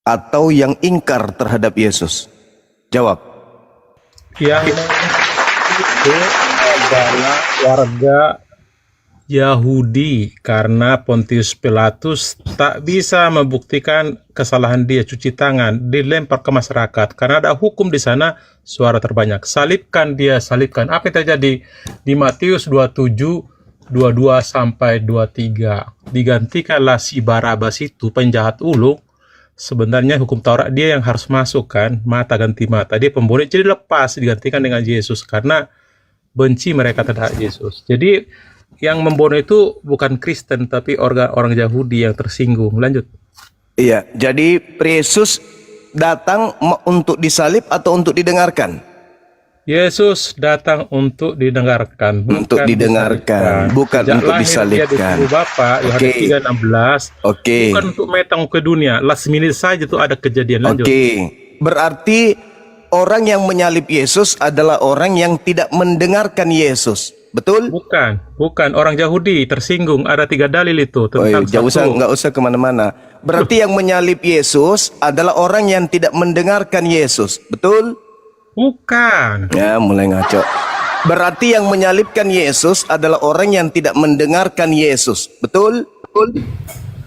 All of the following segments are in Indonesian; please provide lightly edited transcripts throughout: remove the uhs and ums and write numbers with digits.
atau yang ingkar terhadap Yesus? Jawab. Yang itu adalah warga Yahudi karena Pontius Pilatus tak bisa membuktikan kesalahan dia, cuci tangan, dilempar ke masyarakat karena ada hukum di sana, suara terbanyak. Salibkan dia, salibkan. Apa yang terjadi di Matius 27 22 sampai 23? Digantikanlah si Barabas itu penjahat ulung. Sebenarnya hukum Taurat dia yang harus masuk kan, mata ganti mata. Dia pembunuh, jadi lepas digantikan dengan Yesus karena benci mereka terhadap Yesus. Jadi yang membunuh itu bukan Kristen tapi orang Yahudi yang tersinggung. Lanjut. Iya, jadi Yesus datang untuk disalib atau untuk didengarkan? Yesus datang untuk didengarkan, Untuk didengarkan, bukan Sejak untuk lahir disalibkan. Dia disuruh Bapa, Yohanes 3:16. Oke. Bukan untuk metang ke dunia. Last minute saja tuh ada kejadian. Lanjut. Oke, berarti orang yang menyalib Yesus adalah orang yang tidak mendengarkan Yesus, betul? Bukan orang Yahudi tersinggung. Ada 3 dalil itu tentang Nggak usah kemana-mana. Berarti yang menyalib Yesus adalah orang yang tidak mendengarkan Yesus, betul? Bukan. Ya, mulai ngaco. Berarti yang menyalibkan Yesus adalah orang yang tidak mendengarkan Yesus, betul?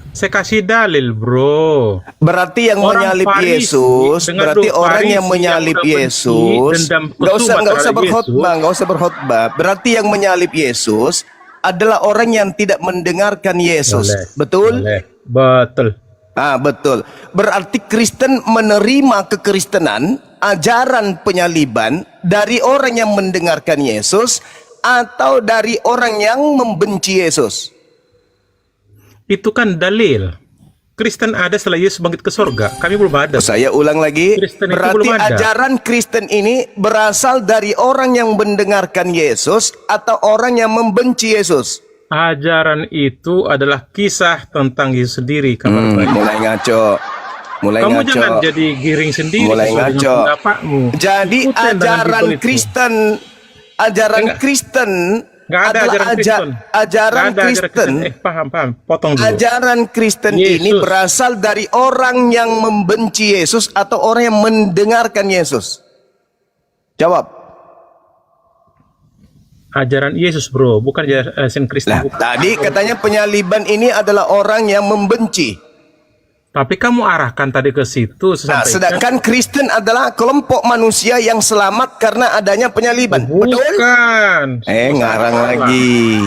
Saya kasih dalil, bro. Berarti yang Orang menyalib Farisi, Yesus, dengar berarti dulu, orang Farisi yang menyalib yang udah benci, Yesus, dendam nggak usah kesumat terhadap berkhotbah, nggak usah berkhotbah. Berarti yang menyalib Yesus adalah orang yang tidak mendengarkan Yesus, betul? Betul. Betul. Berarti Kristen menerima kekristenan, ajaran penyaliban dari orang yang mendengarkan Yesus atau dari orang yang membenci Yesus. Itu kan dalil. Kristen ada setelah Yesus bangkit ke surga. Kami belum ada. Saya ulang lagi. Kristen itu Berarti belum ada. ajaran Kristen ini berasal dari orang yang mendengarkan Yesus atau orang yang membenci Yesus. Ajaran itu adalah kisah tentang Yesus sendiri. Mulai ngaco. Kamu jangan jadi giring sendiri. Mulai ngaco. Jadi Ikutin ajaran Kristen, Kristen nggak ada adalah ajaran Kristen. Paham. Potong dulu. Ajaran Kristen ini berasal dari orang yang membenci Yesus atau orang yang mendengarkan Yesus. Jawab. Ajaran Yesus, bro, bukan ajaran Kristen. Tadi katanya penyaliban ini adalah orang yang membenci. Tapi kamu arahkan tadi ke situ. Sedangkan Kristen adalah kelompok manusia yang selamat karena adanya penyaliban. Bukan. Betul? Ngarang lagi.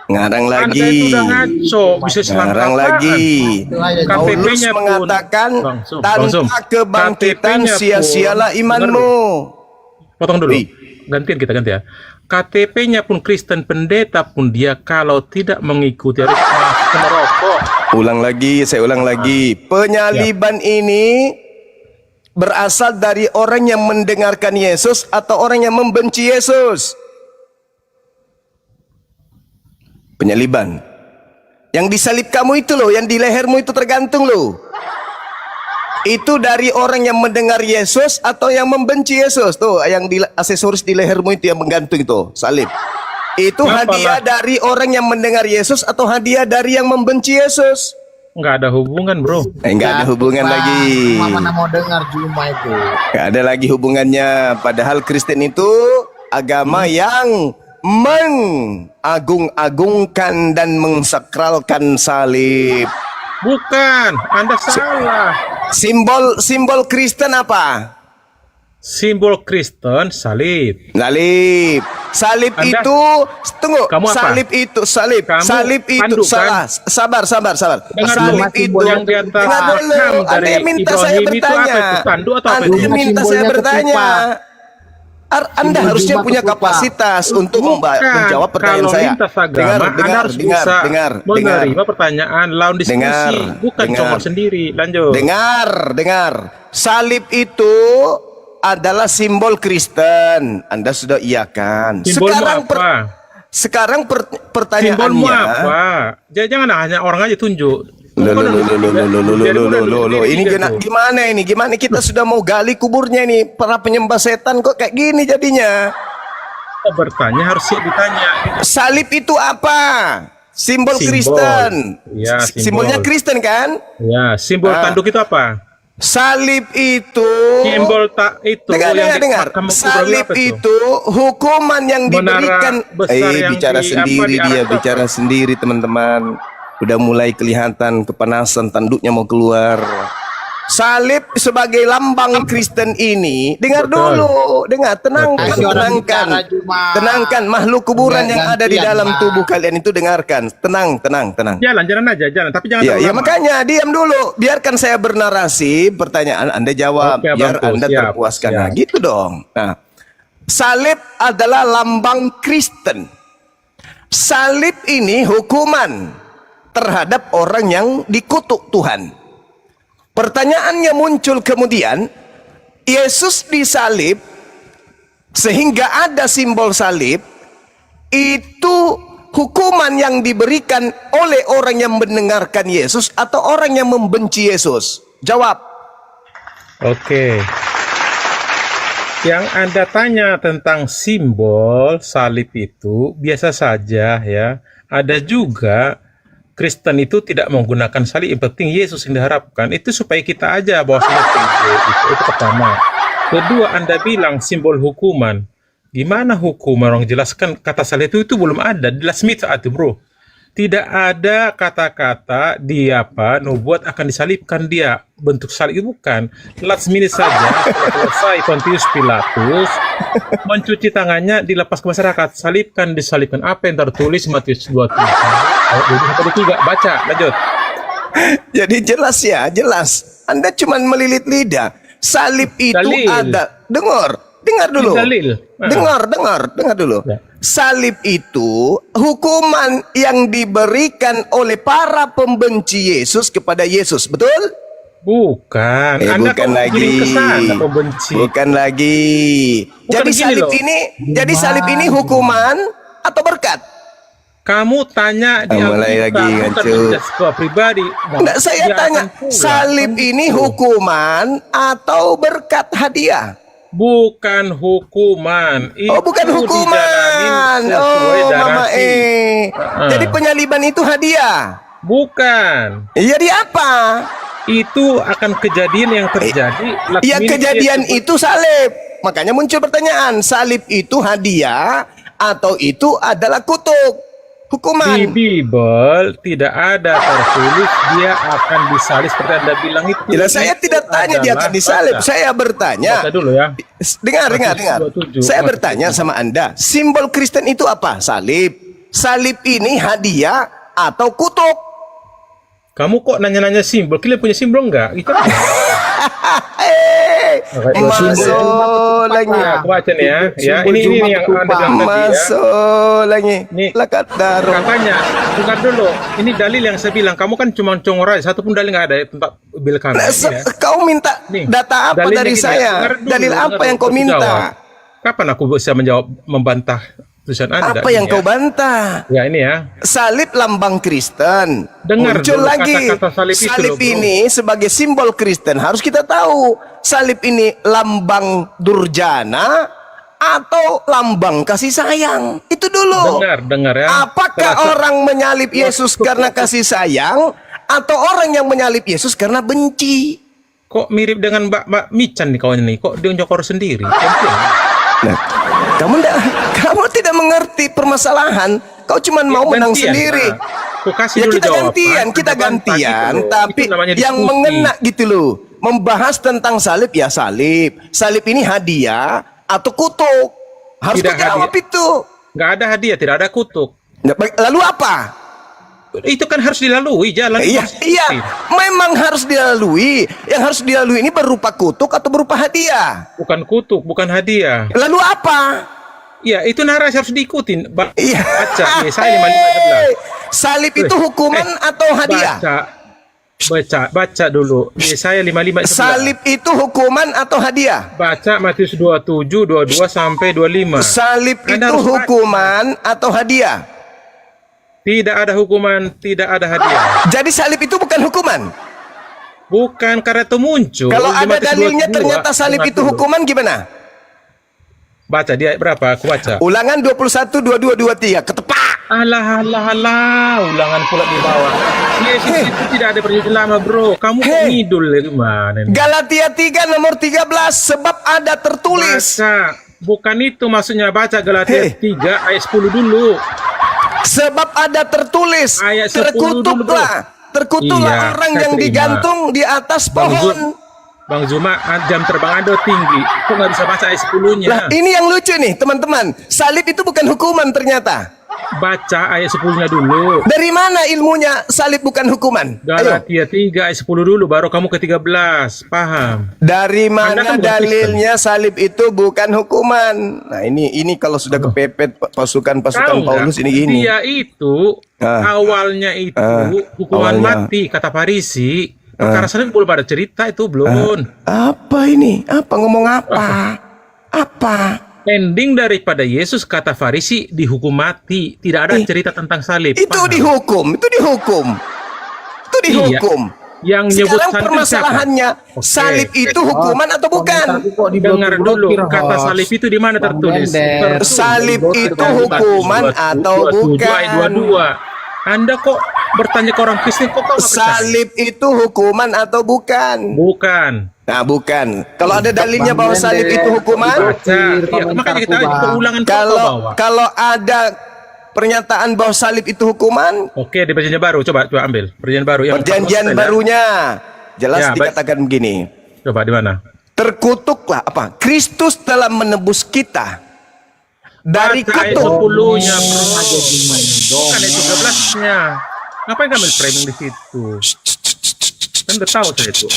Anda itu udah ngaco. Bisa ngarang lagi. Paulus mengatakan tanpa kebangkitan sia-sialah imanmu. Potong dulu. Gantian ya. KTP-nya pun Kristen, pendeta pun dia kalau tidak mengikuti harus masuk ke neraka. Saya ulang lagi. Penyaliban ini berasal dari orang yang mendengarkan Yesus atau orang yang membenci Yesus. Penyaliban. Yang disalib kamu itu loh, yang di lehermu itu tergantung loh. Itu dari orang yang mendengar Yesus atau yang membenci Yesus. Tuh, yang di aksesoris di lehermu itu yang menggantung itu, salib. Itu hadiah dari orang yang mendengar Yesus atau hadiah dari yang membenci Yesus? Nggak ada hubungan, bro. Nggak ada hubungan lagi. Mana mau dengar cuma itu. Nggak ada lagi hubungannya. Padahal Kristen itu agama yang mengagung-agungkan dan mengsakralkan salib. Bukan, Anda salah. Simbol Kristen apa? Simbol Kristen salib. Salib Anda, itu tunggu. Kamu apa? Salib itu salah. Kan? Sabar. Dengar Salib itu yang di antara Anda minta saya bertanya. Anda minta saya bertanya. Anda harusnya punya kapasitas untuk menjawab pertanyaan saya. Dengar. Menerima pertanyaan, lawan diskusi, bukan cuma sendiri. Lanjut. Dengar. Salib itu adalah simbol Kristen. Anda sudah iyakan. Sekarang pertanyaannya. Simbolmu apa? Jangan hanya orang aja tunjuk. Ini gimana ini? Gimana kita sudah mau gali kuburnya ini? Para penyembah setan kok kayak gini jadinya? Bertanya harus siap ditanya. Salib itu apa? Simbol Simbol. Kristen. Ya, Simbolnya simbol. Kristen kan? Ya, simbol Ah. tanduk itu apa? Salib itu Simbol tak itu dengar. Salib itu hukuman yang Menara diberikan. besar yang Bicara di- sendiri apa, di dia, Arab bicara sendiri teman-teman. Udah mulai kelihatan kepanasan, tanduknya mau keluar. Salib sebagai lambang Kristen ini, dengar Betul. dulu, dengar, tenangkan, Kasih orang tenangkan, bicara cuma tenangkan makhluk kuburan yang ada di gantian, dalam Pak. tubuh kalian itu dengarkan, tenang. Jalan aja, jalan. Tapi jangan Ya, terlalu ya lama. makanya diam dulu. Biarkan saya bernarasi, pertanyaan Anda jawab, Oke, biar Abangku, Anda siap, terpuaskan. siap. Nah, gitu dong. Nah, salib adalah lambang Kristen. Salib ini hukuman terhadap orang yang dikutuk Tuhan. Pertanyaannya muncul kemudian, Yesus disalib sehingga ada simbol salib, itu hukuman yang diberikan oleh orang yang mendengarkan Yesus atau orang yang membenci Yesus? Jawab. Oke. Yang Anda tanya tentang simbol salib itu biasa saja ya. Ada juga Kristen itu tidak menggunakan salib, yang penting Yesus yang diharapkan. Itu supaya kita aja bawa salib itu pertama. Kedua, Anda bilang simbol hukuman. Gimana hukuman? Orang jelaskan kata salib itu belum ada. Di last minute saat itu, bro. Tidak ada kata-kata dia nubuat akan disalibkan dia. Bentuk salib itu bukan. Last minute saja, setelah selesai Pontius Pilatus mencuci tangannya, dilepas ke masyarakat. Disalibkan. Apa yang tertulis Matius 23 ayat 23? Baca, lanjut. Jadi jelas ya, jelas. Anda cuma melilit lidah. Salib itu Dalil. ada. Dengar dulu. Dalil. Dengar dulu. Ya. Salib itu hukuman yang diberikan oleh para pembenci Yesus kepada Yesus, betul? Bukan. Anda Bukan kok lagi. kirim ke sana, pembenci. Bukan lagi. Bukan Jadi gini salib loh. jadi salib ini hukuman atau berkat? Kamu tanya di Mulai lagi, bukan ngaco. menjudge sebuah pribadi. Enggak, saya Dia tanya, akan pulang. salib ini hukuman atau berkat hadiah? Bukan hukuman. Oh, bukan Itu hukuman. dijalanin sesuai Oh, Mama darasi. Jadi penyaliban itu hadiah. Bukan. Jadi apa? Itu akan kejadian yang terjadi. Ya, Lakmini kejadian dia itu salib. Makanya muncul pertanyaan, salib itu hadiah atau itu adalah kutuk? di Hukuman. Bible tidak ada tertulis dia akan disalib seperti Anda bilang itu. Jelas, saya Itu tidak tanya dia akan adalah- disalib. Baca. Saya bertanya. Baca dulu ya. Dengar. Matius 27. Saya Matius bertanya sama Anda, simbol Kristen itu apa? Salib. Salib ini hadiah atau kutuk? Kamu kok nanya-nanya simbol? Kalian punya simbol enggak? Itu kan. Masuk lagi. Nah, aku baca nih ya. Ya, Simbol ini Jumat yang ketupat. Anda bilang tadi ya. Masuk lagi. Nih, Lakat daruh. Katanya, bukan dulu. Ini dalil yang saya bilang. Kamu kan cuma congor aja. Satu pun dalil nggak ada tentang bil kami. Nah, Ini ya. Kau minta Nih, data apa dalilnya dari gini, saya? dengar dulu, Dalil dengar apa dulu, yang kau aku minta? jawab. Kapan aku bisa menjawab, membantah tulisan Anda? Apa yang Ini kau ya. bantah? Ya, ini ya. Salib lambang Kristen. Dengar Muncul dulu lagi. kata-kata salib itu loh, bro. ini sebagai simbol Kristen harus kita tahu. Salib ini lambang durjana atau lambang kasih sayang. Itu dulu. Dengar ya. Apakah Terasa- orang menyalib Yesus karena kasih sayang atau orang yang menyalib Yesus karena benci? Kok mirip dengan Mbak Mican nih kawan ini? Kok dia nyokor sendiri? Campur. Nah, kamu tidak mengerti permasalahan. Kau cuma mau menang Gantian, sendiri. nah. Aku kasih Ya dulu kita jawaban, gantian, kita Anda bantah gantian, gitu loh. tapi Itu namanya yang diskusi. mengena gitu loh. Membahas tentang salib ya salib. Salib ini hadiah atau kutuk? Harus Tidak kau jawab hadiah. itu. Nggak ada hadiah, tidak ada kutuk. Nah, lalu apa? Itu kan harus dilalui jalan. Iya, iya, memang harus dilalui. Yang harus dilalui ini berupa kutuk atau berupa hadiah? Bukan kutuk, bukan hadiah. Lalu apa? Ya, itu narasi harus diikutin. Iya. Baca, ya, saya 5511. Salib itu hukuman atau hadiah? Baca dulu. Yesaya 5511. Salib itu hukuman atau hadiah? Baca Matius 27, 22 sampai 25. Salib Anda itu harus baca. hukuman atau hadiah? Tidak ada hukuman, tidak ada hadiah. Jadi salib itu bukan hukuman. Bukan karena itu muncul. Kalau di ada Matius dalilnya 22, ternyata salib dengar itu dulu. hukuman gimana? Baca dia berapa? Aku baca. Ulangan 21, 22, 23. Ketepak. Alah, alah, alah, ulangan pula di bawah. Yesus itu tidak ada perjanjian lama, bro. Kamu kok Hei. ngidul dari mana nih? Galatia 3 nomor 13, sebab ada tertulis. Baca. Bukan itu maksudnya, baca Galatia Hei. 3 ayat 10 dulu. Sebab ada tertulis, Ayat 10 dulu, bro. terkutuklah Iya, orang saya yang terima. digantung di atas Bang pohon. Bang Zuma, jam terbang Anda tinggi. Kok nggak bisa baca ayat 10-nya? Lah, ini yang lucu nih, teman-teman. Salib itu bukan hukuman ternyata. Baca ayat 10-nya dulu. Dari mana ilmunya salib bukan hukuman? Ayo. Galatia 3 ayat 10 dulu, baru kamu ke 13. Paham? Dari Anda mana kan bukan dalilnya salib itu bukan hukuman? Nah, ini kalau sudah kepepet pasukan-pasukan Tahu nggak? Paulus ini gini. Dia itu awalnya itu hukuman awalnya. mati kata Farisi. Perkara salib belum ada cerita itu belum. Apa ini? Apa ngomong apa? Apa? Ending daripada Yesus kata Farisi dihukum mati. Tidak ada cerita tentang salib. Itu Paham? dihukum, itu dihukum. Itu dihukum. Yang nyebut Sekarang salib itu permasalahannya, siapa? Oke. salib itu hukuman atau bukan? Komentarku kok Dengar dulu, diblokir, kata host. salib itu di mana Bang tertulis? Dender. Salib itu Tertulis. hukuman atau 27 bukan? ayat 22. Anda kok bertanya ke orang Kristen kok kau nggak percaya? Salib itu hukuman atau bukan? Bukan. Nah, bukan. Kalau ada dalilnya bahwa Bang salib Dender. itu hukuman, Baca. Ya, komentarku, makanya kita Bang. keulangan kau kalau bawa. kalau ada pernyataan bahwa salib itu hukuman, Oke, di perjanjian baru. Coba ambil. Perjanjian baru. Yang perjanjian 14 ya. barunya jelas Ya, baik. dikatakan begini. Coba di mana? Terkutuklah apa? Kristus telah menebus kita dari Baca ayat kutuk. 10-nya, bro. Bukan ayat 13-nya. Ngapain kamu framing di situ? Kan udah tahu saya itu.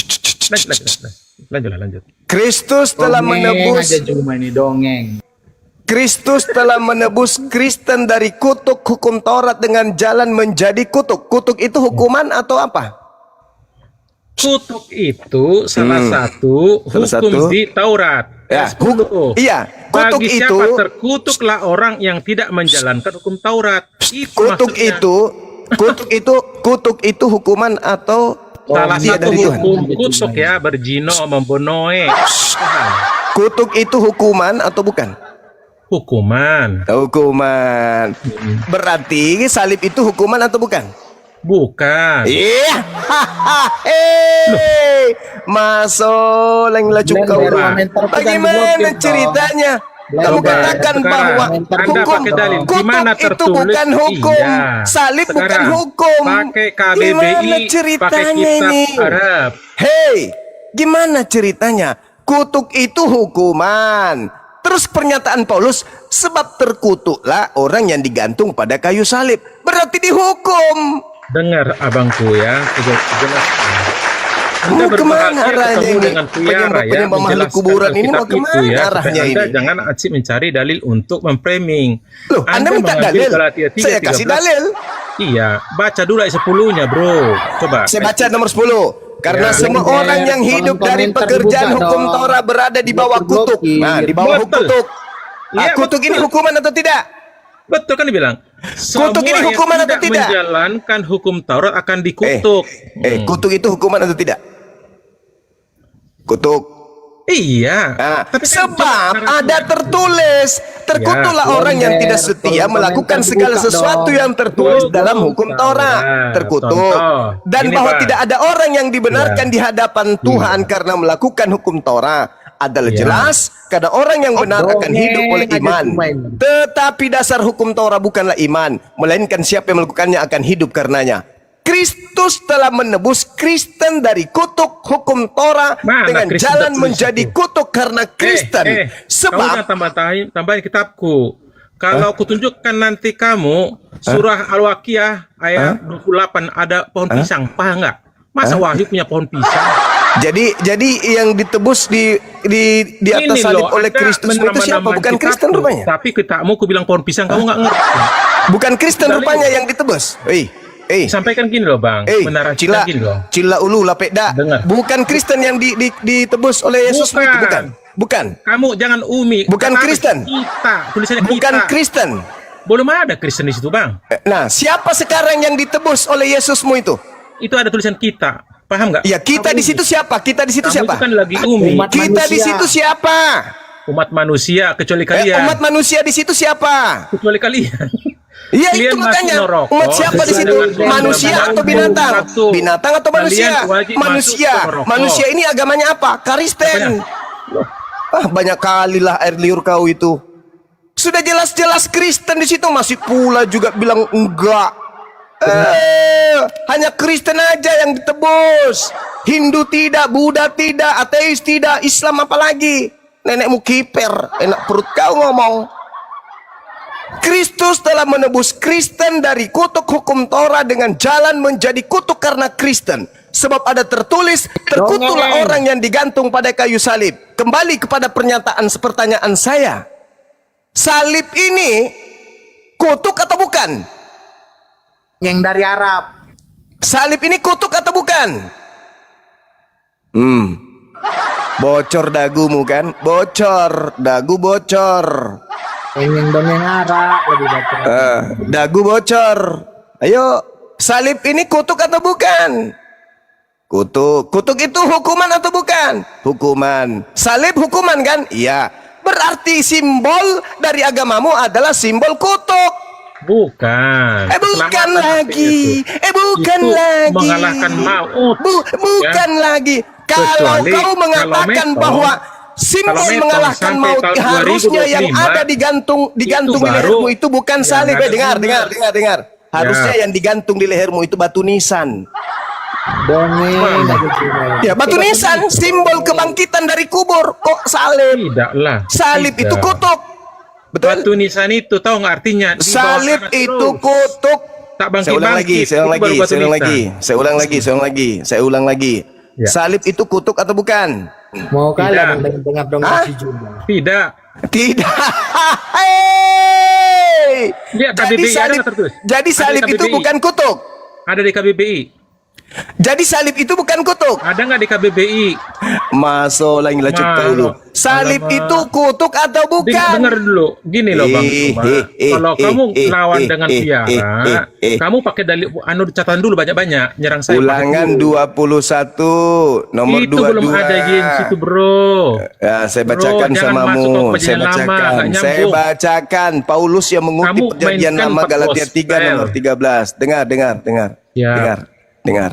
Lanjut. Kristus telah menebus aja cuma ini dongeng. Kristus telah menebus Kristen dari kutuk hukum Taurat dengan jalan menjadi kutuk. Kutuk itu hukuman atau apa? Kutuk itu salah satu Salah hukum satu. di Taurat. Ya, Ayat 10. iya, kutuk Bagi itu, siapa terkutuklah orang yang tidak menjalankan hukum Taurat. Itu kutuk maksudnya. kutuk itu hukuman atau Salah dia satu dari Tuhan. hukum kutuk ya, berzino, membunuh. Paham? Kutuk itu hukuman atau bukan? Hukuman. Hukuman. Berarti salib itu hukuman atau bukan? Bukan. Iya. Masuk lagi Bener, kau. komentar kita Bagaimana diblokir, ceritanya? Bener. Kamu Coba, katakan sekarang bahwa Anda hukum pakai dalil. Di kutuk mana itu tertulis? bukan hukum. Iya. Salib bukan Sekarang, hukum. Pakai Gimana KBBI, pakai ceritanya kitab ini? Arab. Hei, gimana ceritanya? Kutuk itu hukuman. Terus pernyataan Paulus, sebab terkutuklah orang yang digantung pada kayu salib. Berarti dihukum. Dengar abangku ya, jelas. Mau kemana arahnya ini? Dengan Kuyara ya, Penyembah makhluk menjelaskan kuburan ini mau Alkitab kemana itu ya, supaya arahnya Anda ini? jangan acik mencari dalil untuk memframing. Loh, Anda minta mengambil dalil? Galatia 3, Saya kasih 13. dalil. Iya, baca dulu ayat 10-nya, bro. Coba. Saya baca nomor 10. Karena Ya. semua Bener. orang yang hidup Kolom dari komentar pekerjaan dibuka hukum dong. Taurat berada di bawah Blokir. kutuk. Nah, di bawah Betul. kutuk. Iya, Kutuk ini betul. hukuman atau tidak? Betul kan dibilang? Kutuk ini Semua hukuman yang atau tidak? menjalankan hukum Taurat akan dikutuk. Kutuk itu hukuman atau tidak? Kutuk. Iya. Nah, Tapi kan sebab coba ada tertulis, terkutuklah Ya, orang yang Bener. tidak setia Kolom melakukan komentar segala dibuka sesuatu dong. yang tertulis Betul, dalam hukum Taurat. Taurat. Terkutuk. Contoh. Dan Ini, bahwa Pak. tidak ada orang yang dibenarkan Ya. di hadapan Tuhan karena melakukan hukum Taurat. Adalah Ya. jelas karena orang yang benar akan dongeng hidup oleh aja iman. cuma ini. Tetapi dasar hukum Taurat bukanlah iman, melainkan siapa yang melakukannya akan hidup karenanya. Kristus telah menebus Kristen dari kutuk hukum Taurat Mana dengan Kristen jalan tertulis menjadi itu? kutuk karena Kristen. kamu Sebab jangan tambahin kitabku. Kalau kutunjukkan nanti kamu surah Al-Waqiah ayat 28 ada pohon pisang, paham nggak? Masa Wahyu punya pohon pisang? jadi yang ditebus di atas Ini salib loh, oleh Anda Kristus itu siapa? menambah-nambahin Bukan kitabku. Kristen rupanya. Tapi kitabmu ku bilang pohon pisang, kamu nggak ngerti. Bukan Kristen Dalil. rupanya yang ditebus. Sampaikan gini loh bang, Cila, gini loh. Cila ulu lapekda. Dengar. Bukan Kristen yang ditebus oleh Yesus Bukan. itu, bukan. Kamu jangan umi. Bukan Kata Kristen. Kita, tulisannya Bukan kita. Kristen. Belum ada Kristen di situ bang. Nah, siapa sekarang yang ditebus oleh Yesusmu itu? Itu ada tulisan kita, paham nggak? Ya, kita di situ siapa? Kita di situ Kamu siapa? itu kan lagi umi. Umat Kita di manusia. situ siapa? Umat manusia kecuali kalian. Umat manusia di situ siapa? Kecuali kalian. Iya Kalian itu makanya masuk neraka umat siapa di situ? dengan Manusia dengan atau binatang? satu. Binatang atau manusia? Kalian wajib Manusia. masuk neraka. Manusia ini agamanya apa? Kristen. Banyak kali lah air liur kau itu. Sudah jelas-jelas Kristen di situ masih pula juga bilang enggak. Hanya Kristen aja yang ditebus. Hindu tidak, Buddha tidak, ateis tidak, Islam apalagi. Nenekmu kiper, enak perut kau ngomong. Kristus telah menebus Kristen dari kutuk hukum Torah dengan jalan menjadi kutuk karena Kristen. Sebab ada tertulis, terkutuklah orang yang digantung pada kayu salib. Kembali kepada pertanyaan saya. Salib ini kutuk atau bukan? Yang dari Arab. Salib ini kutuk atau bukan? Bocor dagumu kan? Bocor, dagu bocor. Yang dongeng Arab lebih bagus. Dagu bocor. Ayo, salib ini kutuk atau bukan? Kutuk. Kutuk itu hukuman atau bukan? Hukuman. Salib hukuman kan? Iya. Berarti simbol dari agamamu adalah simbol kutuk. Bukan. Bukan Keselamatan lagi. itu. Bukan Itu lagi. mengalahkan maut. Bukan lagi. Kalau Kecuali kau mengatakan kalau bahwa simbol metong mengalahkan sampai maut tahun harusnya yang 2025, ada digantung di itu baru lehermu itu bukan yang salib. ada Dengar. Harusnya yang digantung di lehermu itu batu nisan. Dongeng. Ya, batu nisan simbol kebangkitan dari kubur. Kok salib? Tidaklah. Salib itu Tidak. kutuk. Betul? Batu nisan itu tahu nggak artinya? Di bawah Salib tanah itu terus. kutuk. Tak Saya ulang lagi, bangkit-bangkit. saya ulang Itu baru lagi, batu saya ulang nisan. lagi, saya ulang lagi. Ya. Salib itu kutuk atau bukan? Mau Tidak. kalian dengar dong Hah? si Juma. Tidak. Tidak. Hei! Lihat KBBI ada nggak tertulis? Jadi Ada di salib itu KBBI. bukan kutuk. Ada di KBBI. Jadi salib itu bukan kutuk. Ada nggak di KBBI? Masuk lagi lah cek dulu. Salib Alamak. itu kutuk atau bukan? Dengar dulu. Gini loh Bang Cuma. Kalau kamu lawan dengan Tiara, kamu pakai dalil anu catatan dulu banyak-banyak nyerang saya. Ulangan pakai dulu. 21 nomor Itu 22. belum ada di situ, Bro. Ya, saya bacakan jangan masuk ke samamu. Saya perjanjian lama, bacakan. nggak Saya nyambung. bacakan. Paulus yang mengutip Kamu perjanjian mainkan lama empat Galatia 3 gospel. nomor 13. Dengar. Ya. Dengar.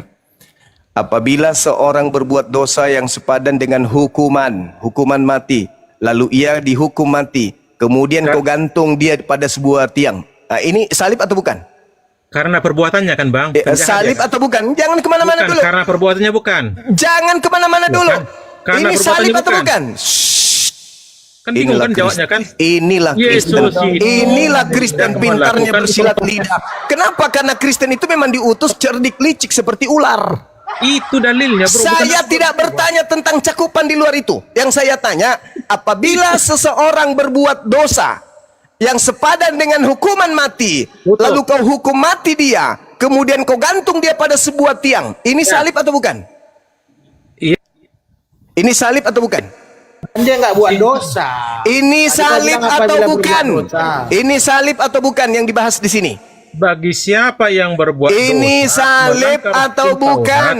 Apabila seorang berbuat dosa yang sepadan dengan hukuman mati, lalu ia dihukum mati, kemudian kau gantung dia pada sebuah tiang. Nah, ini salib atau bukan? Karena perbuatannya kan Bang. Penjahat Salib ya? atau bukan? Jangan kemana-mana Bukan, dulu. karena perbuatannya bukan. Jangan kemana-mana dulu. Karena Ini salib perbuatannya atau bukan? Kan bingung kan jawabnya kan? Inilah Yesus Kristen. itu Inilah Kristen tidak pintarnya melakukan bersilat lidah. Kenapa? Karena Kristen itu memang diutus cerdik licik seperti ular. Itu dalilnya, Bro. Saya Bukan- tidak bertanya tentang cakupan di luar itu. Yang saya tanya, apabila seseorang berbuat dosa yang sepadan dengan hukuman mati, Betul. lalu kau hukum mati dia, kemudian kau gantung dia pada sebuah tiang, ini Ya. salib atau bukan? Iya. Ini salib atau bukan? Dia nggak buat dosa. Ini Tadi kau salib bilang atau apabila bukan? berbuat dosa. Ini salib atau bukan yang dibahas di sini? Bagi siapa yang berbuat Ini dosa, salib melanggar atau hukum bukan?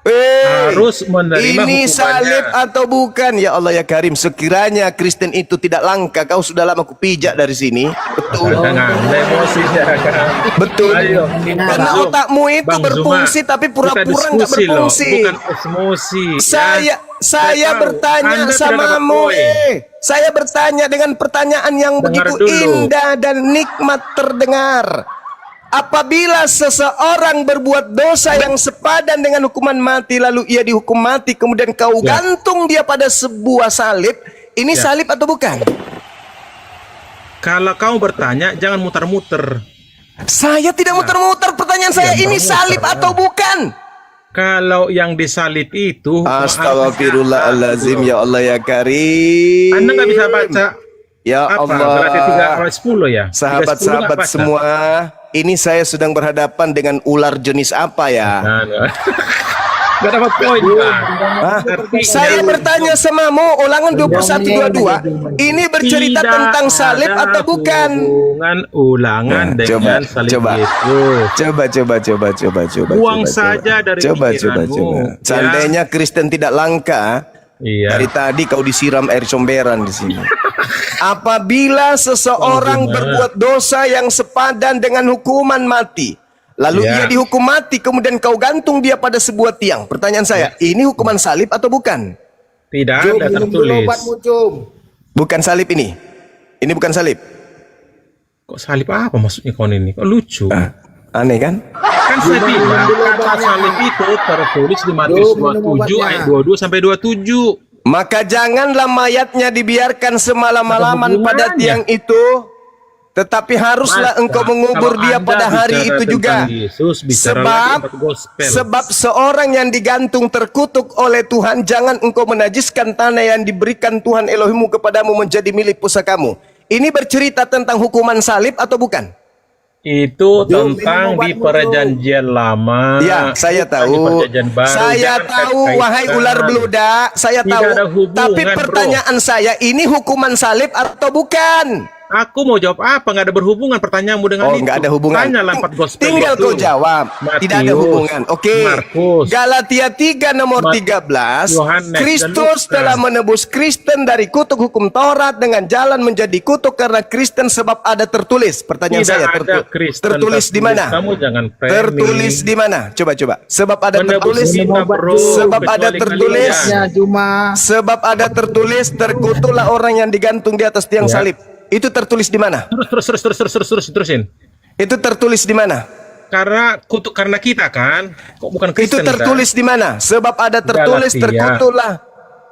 harus menerima ini hukumannya. salib atau bukan? Ya Allah ya Karim, sekiranya Kristen itu tidak langka, kau sudah lama kupijak dari sini. Betul. Jangan emosi kan. Betul. Ayo. Karena Bang Zuma. otakmu itu Bang berfungsi Zuma, tapi kita pura-pura nggak diskusi loh, berfungsi. bukan emosi. Saya tahu, bertanya Anda tidak samamu. dapat poin. Saya bertanya dengan pertanyaan yang Dengar begitu dulu. indah dan nikmat terdengar. Apabila seseorang berbuat dosa yang sepadan dengan hukuman mati, lalu ia dihukum mati, kemudian kau Ya. gantung dia pada sebuah salib, ini Ya. salib atau bukan? Kalau kamu bertanya, jangan muter-muter. Saya tidak muter-muter, pertanyaan saya ini muter. salib atau bukan? Kalau yang disalib itu, Astagfirullahalazim, ya Allah ya Karim. Anda nggak bisa baca. Ya Apa? Allah. Berarti 310 ya? 310 Sahabat-sahabat nggak baca? semua, ini saya sedang berhadapan dengan ular jenis apa ya? Nah. Nggak dapat poin Bang. Hah? Artinya- Saya bertanya samamu, ulangan 2122, ini bercerita Tidak tentang salib ada atau bukan? hubungan ulangan Nah, dengan salib Yesus. Coba. Buang saja dari coba. pikiranmu. Ya. Seandainya Kristen tidak langka, Iya. Dari tadi kau disiram air comberan di sini. Apabila seseorang berbuat dosa yang sepadan dengan hukuman mati, lalu ia Ya. dihukum mati, kemudian kau gantung dia pada sebuah tiang. Pertanyaan saya, ini hukuman salib atau bukan? Tidak Jum, ada minum dulu tertulis. obatmu, Jum. Bukan salib ini. Ini bukan salib. Kok salib apa maksudnya kawan ini? Kok lucu? Aneh kan? Kan saya bilang kata salib itu tertulis di Matius Jum, minum 27 obatnya. ayat 22 sampai 27. Maka janganlah mayatnya dibiarkan semalam-malaman Ada pada hubungannya. tiang itu, tetapi haruslah Maka, engkau mengubur kalau dia Anda pada hari bicara itu juga. tentang Yesus, bicara Sebab lagi tentang gospel. sebab seorang yang digantung terkutuk oleh Tuhan, jangan engkau menajiskan tanah yang diberikan Tuhan Elohimmu kepadamu menjadi milik pusakamu. Ini bercerita tentang hukuman salib atau bukan? Itu Jom, tentang minum di obatmu, perjanjian lama. Ya, saya bukan di tahu. perjanjian baru. Saya Jangan tahu, kait-kaitkan. wahai ular beludak, saya Tidak tahu. ada hubungan, Tapi bro. pertanyaan saya, ini hukuman salib atau bukan? Aku mau jawab apa? Nggak ada berhubungan pertanyaanmu dengan Oh, itu. nggak ada hubungan. Tanya lampat gospel Tinggal itu. kau jawab. Tidak ada Matius, hubungan. Oke. Markus, Galatia 3 nomor Mat- 13. Yohanes, Kristus dan Lukas. telah menebus Kristen dari kutuk hukum Taurat dengan jalan menjadi kutuk karena Kristen sebab ada tertulis. Pertanyaan Tidak saya, ada Kristen tertulis di mana? Kamu jangan framing. Tertulis di mana? Coba. Sebab ada Menebus tertulis. kita, bro, Sebab ada kecuali tertulis. kalian. Ya, Juma. Sebab ada tertulis, terkutuklah orang yang digantung di atas tiang Ya. salib. Itu tertulis di mana? Terusin. Itu tertulis di mana? Karena kutuk karena kita kan, kok bukan Itu Kristen? tertulis di mana? Sebab ada tertulis, Galatia. terkutuklah.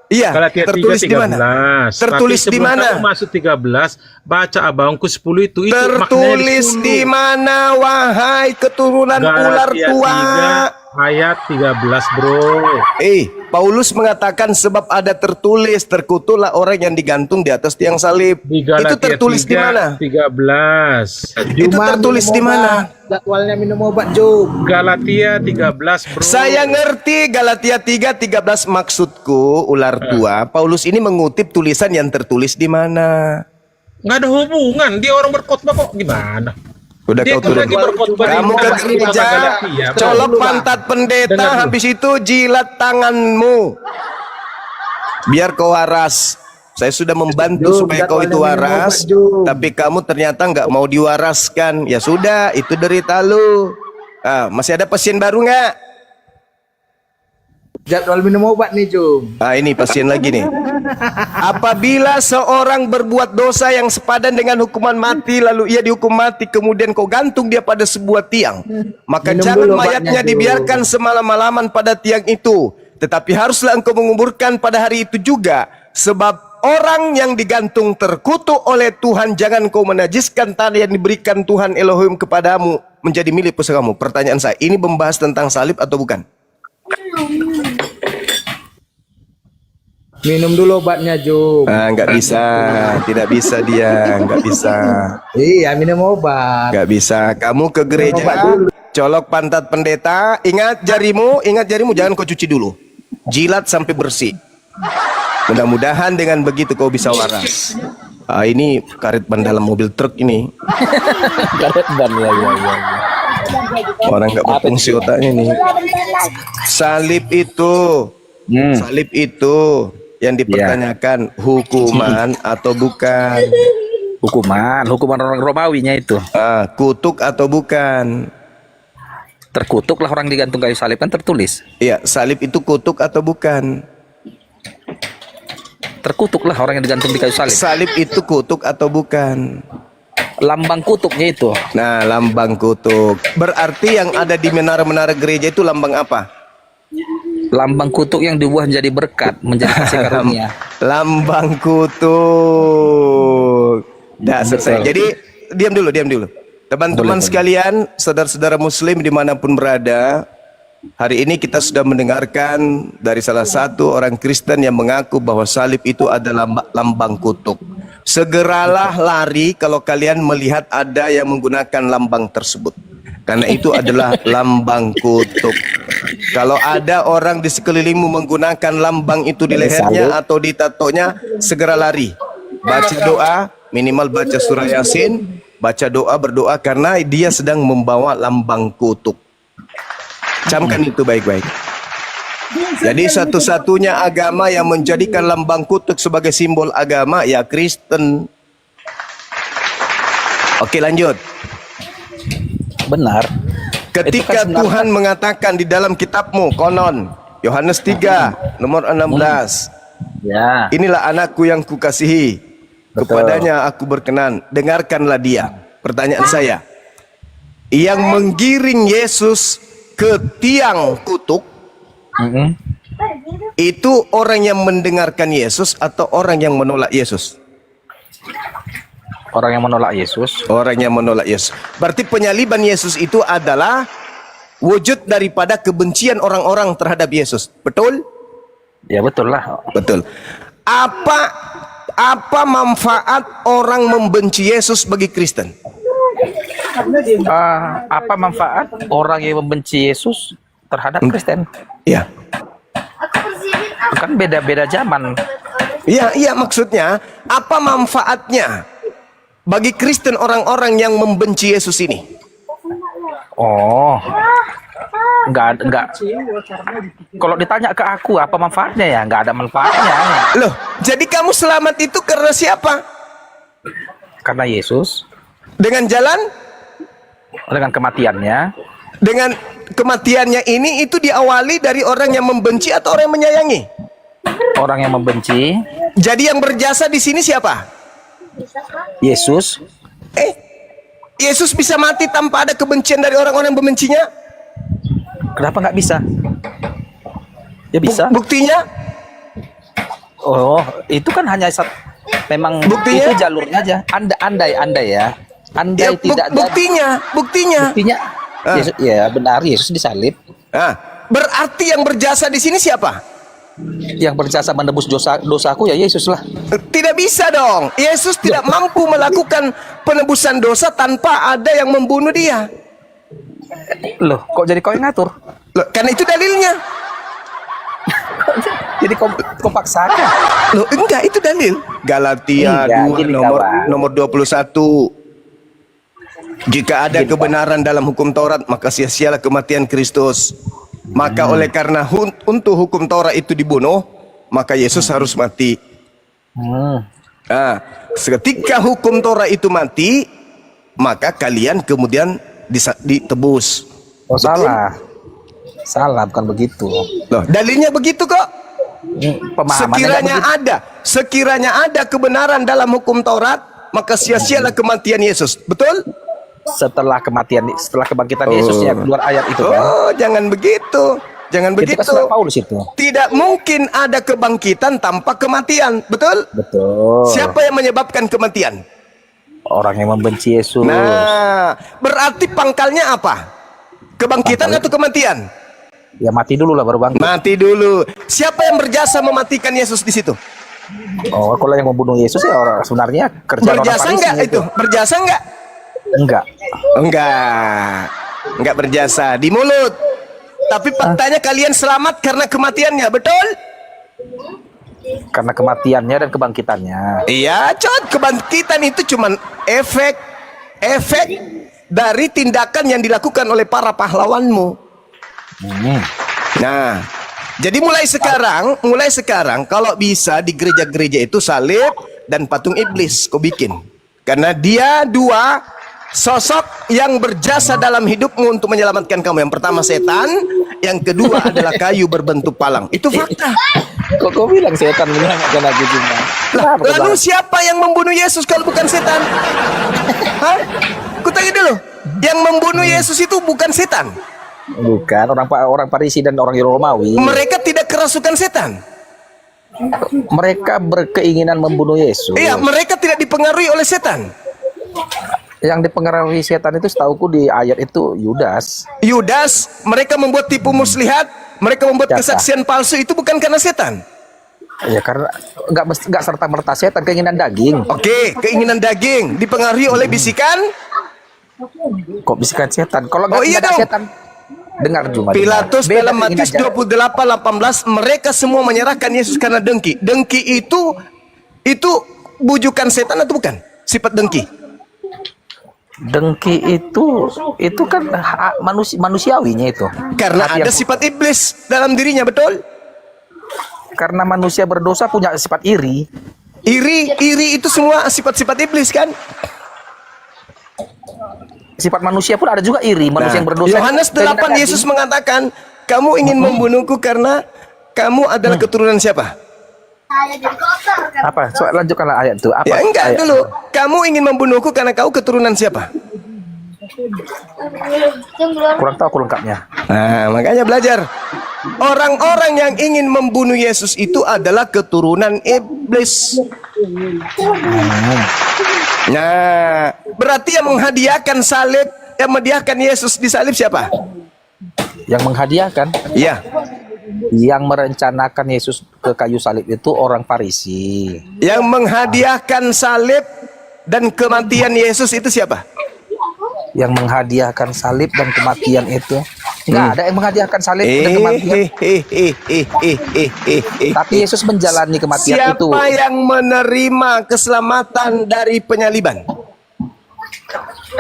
Iya, Galatia tertulis di mana? 3:13. Tertulis Tapi di sebelum mana? kamu masuk 13, baca abangku 10 itu Tertulis di mana, wahai keturunan ular tua? Ayat 13, bro. Paulus mengatakan sebab ada tertulis, terkutuklah orang yang digantung di atas tiang salib. Di Itu Galatia tertulis di mana? 13. Itu Juma, tertulis minum di mana? obat. Jadwalnya minum obat, Jum. Galatia 13, bro. Saya ngerti Galatia 3:13 maksudku ular tua. Paulus ini mengutip tulisan yang tertulis di mana? Nggak ada hubungan. Dia orang berkhotbah kok gimana? Udah Dia kau turun. lagi berkhotbah di Kamu ke Galatia, gereja, Galatia, bro. colok pantat pendeta, Dengar dulu. habis itu jilat tanganmu. Biar kau waras. Saya sudah membantu Jom, supaya kau itu jadwalnya minum waras, obat, Jom. tapi kamu ternyata nggak mau diwaraskan. Ya sudah, itu derita lu. Masih ada pasien baru nggak? Jadwal minum obat nih, Jum. Ini pasien lagi nih. Apabila seorang berbuat dosa yang sepadan dengan hukuman mati, lalu ia dihukum mati, kemudian kau gantung dia pada sebuah tiang, maka Minum jangan dulu mayatnya obatnya, Jum. dibiarkan semalam-malaman pada tiang itu, tetapi haruslah engkau menguburkan pada hari itu juga, sebab orang yang digantung terkutuk oleh Tuhan. Jangan kau menajiskan tanah yang diberikan Tuhan Elohim kepadamu menjadi milik pusakamu. Pertanyaan saya, ini membahas tentang salib atau bukan? Minum dulu obatnya, Jum. Nggak bisa, tidak bisa dia, nggak bisa. Iya, minum obat. Gak bisa. Kamu ke gereja, colok pantat pendeta, ingat jarimu, jangan kau cuci dulu. Jilat sampai bersih. Mudah-mudahan dengan begitu kau bisa waras. Ini karet ban dalam mobil truk ini. Karet ban ya. Orang nggak berfungsi otaknya nih. Salib itu yang dipertanyakan hukuman atau bukan? Hukuman orang Romawinya itu. Kutuk atau bukan? Terkutuklah orang digantung kayu salib, kan tertulis. Iya, salib itu kutuk atau bukan? Terkutuklah orang yang digantung di kayu salib. Salib itu kutuk atau bukan? Lambang kutuknya itu. Nah, lambang kutuk. Berarti yang ada di menara-menara gereja itu lambang apa? Lambang kutuk yang dibuat menjadi berkat, menjadi kasih karunia. Lambang kutuk. Dah selesai. Jadi diam dulu. Teman-teman sekalian, saudara-saudara muslim dimanapun berada, hari ini kita sudah mendengarkan dari salah satu orang Kristen yang mengaku bahwa salib itu adalah lambang kutuk. Segeralah lari kalau kalian melihat ada yang menggunakan lambang tersebut, karena itu adalah lambang kutuk. Kalau ada orang di sekelilingmu menggunakan lambang itu di lehernya atau di tatonya, segera lari. Baca doa, minimal baca surah Yasin, baca doa, berdoa, karena dia sedang membawa lambang kutuk. Camkan itu baik-baik. Jadi satu-satunya agama yang menjadikan lambang kutub sebagai simbol agama ya Kristen. Oke, lanjut. Benar. Ketika Itu kan Tuhan mengatakan di dalam kitabmu, konon Yohanes 3 nomor 16, Ya. inilah anakku yang kukasihi, kepadanya aku berkenan, dengarkanlah dia. Pertanyaan saya, yang menggiring Yesus ke tiang kutuk Mm-mm. itu orang yang mendengarkan Yesus atau orang yang menolak Yesus? Orang yang menolak Yesus. Orang yang menolak Yesus. Berarti penyaliban Yesus itu adalah wujud daripada kebencian orang-orang terhadap Yesus. Betul? Ya betul lah. Betul. Apa manfaat orang membenci Yesus bagi Kristen? Apa manfaat orang yang membenci Yesus terhadap Kristen? Ya. Kan beda-beda zaman. Iya, maksudnya apa manfaatnya bagi Kristen orang-orang yang membenci Yesus ini? Oh, enggak. Kalau ditanya ke aku apa manfaatnya ya, enggak ada manfaatnya. Loh, jadi kamu selamat itu karena siapa? Karena Yesus Dengan jalan? dengan kematiannya. Dengan kematiannya ini itu diawali dari orang yang membenci atau orang yang menyayangi? Orang yang membenci Jadi yang berjasa di sini siapa? Yesus. Yesus bisa mati tanpa ada kebencian dari orang-orang yang membencinya? Kenapa nggak bisa? Ya bisa. Buktinya? Oh, itu kan hanya memang Buktinya? itu jalurnya aja. Andai ya. Andai Ya, tidak ada buktinya. buktinya. Yesus, ya benar, Yesus disalib. Berarti yang berjasa di sini siapa? Yang berjasa menebus dosaku ya Yesus lah. Tidak bisa dong. Yesus tidak mampu melakukan penebusan dosa tanpa ada yang membunuh dia. Loh, kok jadi kau yang ngatur? Loh, karena itu dalilnya. Jadi kau paksakan. Loh, enggak, itu dalil. Galatia Enggak, 2 gini, kawan. nomor 21. Jika ada kebenaran dalam hukum Taurat, maka sia-sialah kematian Kristus. Maka oleh karena untuk hukum Taurat itu dibunuh, maka Yesus harus mati. Ketika hukum Taurat itu mati, maka kalian kemudian ditebus. Oh, Betul? Salah, bukan begitu. Loh, dalilnya begitu kok. Pemahamannya Sekiranya ada kebenaran dalam hukum Taurat, maka sia-sialah kematian Yesus. Betul? setelah kebangkitan Yesus ya, keluar ayat itu kan. Oh, jangan begitu. Jangan Itu begitu. kan surat Paulus itu. Tidak mungkin ada kebangkitan tanpa kematian. Betul? Betul. Siapa yang menyebabkan kematian? Orang yang membenci Yesus. Nah, berarti pangkalnya apa? Kebangkitan atau kematian? Ya mati dulu lah baru bangkit. Mati dulu. Siapa yang berjasa mematikan Yesus di situ? Oh, kalau yang membunuh Yesus ya orang sebenarnya kerjaan orang Berjasa Farisi enggak itu? Berjasa enggak? Enggak. Enggak berjasa di mulut. Tapi faktanya kalian selamat karena kematiannya, betul? Karena kematiannya dan kebangkitannya. Iya, kebangkitan itu cuman efek dari tindakan yang dilakukan oleh para pahlawanmu. Nah, jadi mulai sekarang kalau bisa di gereja-gereja itu salib dan patung iblis kau bikin. Karena dia dua sosok yang berjasa dalam hidupmu untuk menyelamatkan kamu. Yang pertama setan, yang kedua adalah kayu berbentuk palang. Itu fakta. Kok kau bilang setan menyelamatkan aku juga? Lalu siapa yang membunuh Yesus kalau bukan setan? Hah? Kutanya dulu. Yang membunuh Yesus itu bukan setan. Bukan, orang Farisi dan orang Romawi. Mereka tidak kerasukan setan. Mereka berkeinginan membunuh Yesus. Iya, mereka tidak dipengaruhi oleh setan. Yang dipengaruhi setan itu setauku di ayat itu Yudas. Yudas, mereka membuat tipu muslihat, mereka membuat Siapa? kesaksian palsu, itu bukan karena setan. Ya karena nggak serta merta setan, keinginan daging. Oke, keinginan daging dipengaruhi oleh bisikan. Kok bisikan setan? Kalau Oh, iya ada dong. setan, dengar cuma. Pilatus Beda dalam Matius keinginan 28:18, mereka semua menyerahkan Yesus karena dengki. Dengki itu bujukan setan atau bukan? Sifat dengki. Dengki itu kan manusiawinya itu. Karena Hati ada yang- sifat iblis dalam dirinya, betul? karena manusia berdosa punya sifat iri. Iri itu semua sifat-sifat iblis kan? Sifat manusia pun ada juga iri, manusia Nah, yang berdosa. Yohanes 8 keinginan Yesus daging. mengatakan, kamu ingin membunuhku karena kamu adalah keturunan siapa? Apa? So, lanjutkanlah ayat itu. Apa? Ya enggak ayat? dulu. Kamu ingin membunuhku karena kau keturunan siapa? Kurang tahu aku lengkapnya. Nah, makanya belajar. Orang-orang yang ingin membunuh Yesus itu adalah keturunan iblis. Nah, berarti yang menghadiahkan salib, yang menghadiahkan Yesus di salib siapa? Yang menghadiahkan, Iya. yang merencanakan Yesus ke kayu salib itu orang Farisi. Yang menghadiahkan salib dan kematian Yesus itu siapa? Yang menghadiahkan salib dan kematian itu nggak ada yang menghadiahkan salib dan kematian. Tapi Yesus menjalani kematian itu. Siapa yang menerima keselamatan dari penyaliban?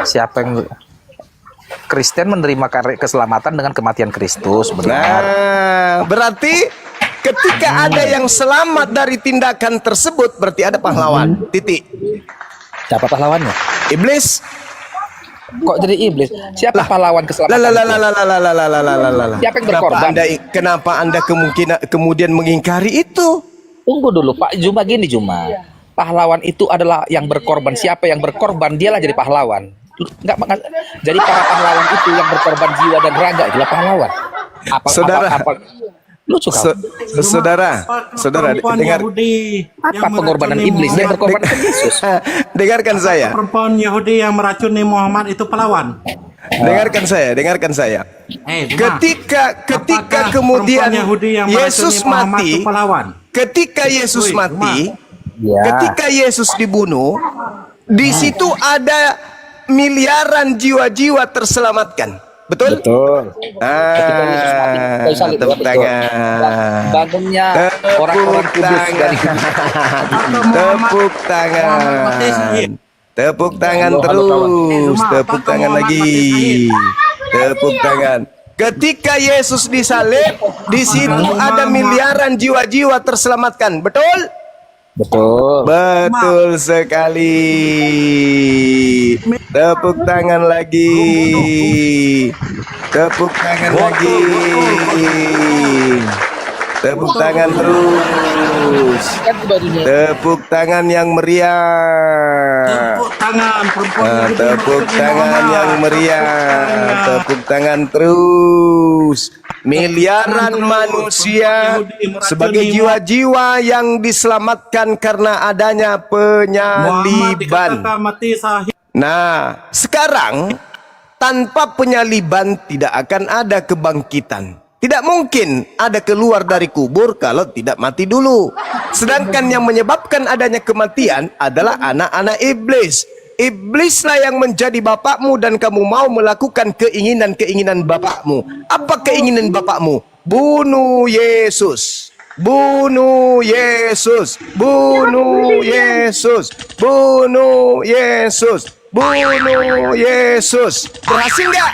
Siapa yang Kristen menerima keselamatan dengan kematian Kristus, benar. Nah, berarti ketika ada yang selamat dari tindakan tersebut, berarti ada pahlawan. Titik. Siapa pahlawannya? Iblis. Kok jadi iblis? Siapa pahlawan keselamatan? itu? Siapa yang berkorban? Kenapa anda kemudian mengingkari itu? Tunggu dulu Pak Juma, gini Juma. Pahlawan itu adalah yang berkorban. Siapa yang berkorban dialah jadi pahlawan. Jadi para pahlawan itu yang berkorban jiwa dan raga itulah pahlawan. Saudara. Lucu kau. Saudara, dengar. Apa pengorbanan iblis? Dia berkorban ke Yesus. Dengarkan saya. Perempuan Yahudi yang meracuni Muhammad itu pahlawan. Dengarkan saya. Juma, Ketika apakah kemudian perempuan Yahudi yang Yesus meracuni Muhammad mati, itu pahlawan? ketika Yesus Woi, mati, Ya. ketika Yesus dibunuh, di situ ada miliaran jiwa-jiwa terselamatkan. Betul? Betul. Ketika Yesus mati, kayu salib, ya, Tepuk betul. tangan. Bangunnya orang-orang kudus dari Tepuk tangan. Tepuk tangan terus. Tepuk tangan lagi. Tepuk tangan. Ketika Yesus disalib, di situ ada miliaran jiwa-jiwa terselamatkan. Betul? Betul. Betul sekali. Tepuk tangan lagi. Tepuk tangan lagi. Tepuk tangan terus. Kan barunya. Tepuk tangan yang meriah. Tepuk tangan perempuan Yahudi Tepuk meracuni tangan Muhammad. yang meriah. Tepuk tangan terus. Miliaran manusia sebagai jiwa-jiwa yang diselamatkan karena adanya Muhammad penyaliban. dikatakan mati sahih. Nah, sekarang tanpa penyaliban tidak akan ada kebangkitan. Tidak mungkin ada keluar dari kubur kalau tidak mati dulu. Sedangkan yang menyebabkan adanya kematian adalah anak-anak iblis. Iblislah yang menjadi bapakmu dan kamu mau melakukan keinginan-keinginan bapakmu. Apa keinginan bapakmu? Bunuh Yesus. Bunuh Yesus. Bunuh Yesus. Bunuh Yesus. Bunuh Yesus. Berhasil nggak?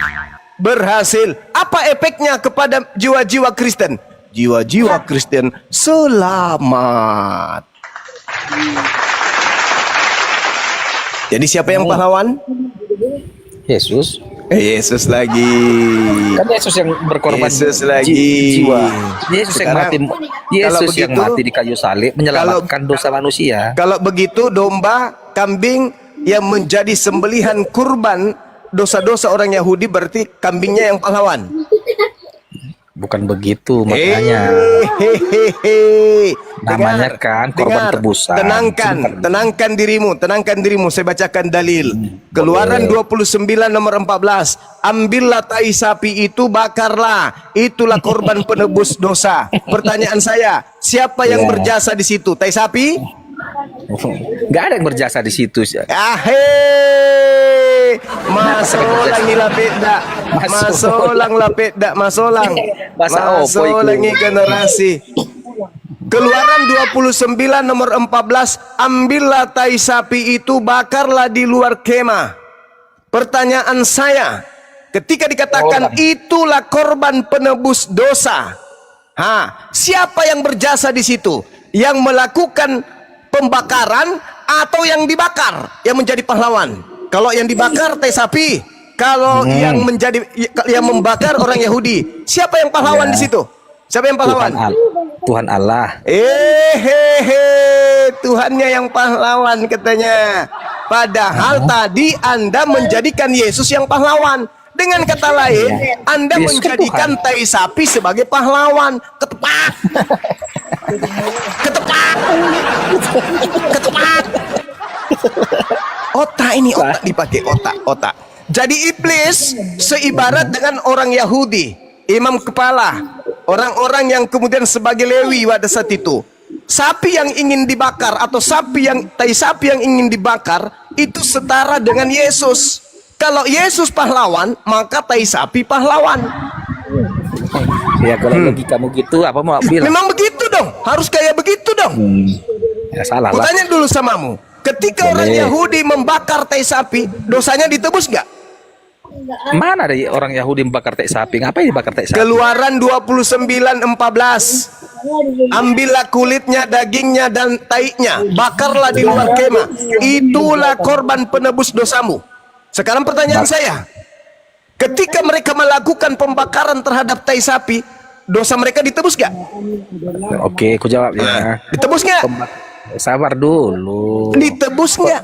Berhasil. Apa efeknya kepada jiwa-jiwa Kristen? Jiwa-jiwa Kristen selamat. Jadi siapa yang pahlawan? Yesus. Yesus lagi. Kan Yesus yang berkorban Yesus lagi. jiwa. Yesus yang Sekarang, mati. Yesus yang begitu, mati di kayu salib menyelamatkan dosa manusia. Kalau begitu domba, kambing yang menjadi sembelihan kurban dosa-dosa orang Yahudi berarti kambingnya yang pahlawan. Bukan begitu makanya. Namanya kan korban tebusan. Tenangkan dirimu. Saya bacakan dalil. Keluaran 29 nomor 14. Ambillah tai sapi itu, bakarlah. Itulah korban penebus dosa. Pertanyaan saya, siapa yang berjasa di situ? Tai sapi? Nggak ada yang berjasa di situ. Masolang lapeda. Masolang lapeda. Masolang generasi. Keluaran 29 nomor 14. Ambillah tai sapi itu, bakarlah di luar kemah. Pertanyaan saya, ketika dikatakan itulah korban penebus dosa, siapa yang berjasa di situ? Yang melakukan pembakaran atau yang dibakar yang menjadi pahlawan? Kalau yang dibakar teh sapi, kalau yang membakar orang Yahudi, siapa yang pahlawan di situ? Siapa yang pahlawan? Tuhan Allah. Tuhannya yang pahlawan katanya. Padahal tadi Anda menjadikan Yesus yang pahlawan. Dengan kata lain, Anda Yesus kan menjadikan tai sapi sebagai pahlawan. Ketepak. Ketepak. Ketepak. Otak ini, otak dipakai, otak. Jadi iblis seibarat dengan orang Yahudi, imam kepala, orang-orang yang kemudian sebagai Lewi pada saat itu. Sapi yang ingin dibakar atau tai sapi yang ingin dibakar itu setara dengan Yesus. Kalau Yesus pahlawan, maka tai sapi pahlawan. Ya kalau logikamu gitu, apa mau bilang? Memang begitu dong, harus kayak begitu dong. Ya salah lah. Kutanya dulu samamu, ketika orang Yahudi membakar tai sapi, dosanya ditebus nggak? Mana ada orang Yahudi membakar tai sapi? Ngapain dibakar tai sapi? Keluaran 29:14. Ambillah kulitnya, dagingnya, dan taiknya, bakarlah di luar kemah. Itulah korban penebus dosamu. Sekarang pertanyaan saya, ketika mereka melakukan pembakaran terhadap tai sapi, dosa mereka ditebus gak? Oke, aku jawab ya. Ditebus gak? Sabar dulu. Ditebus gak?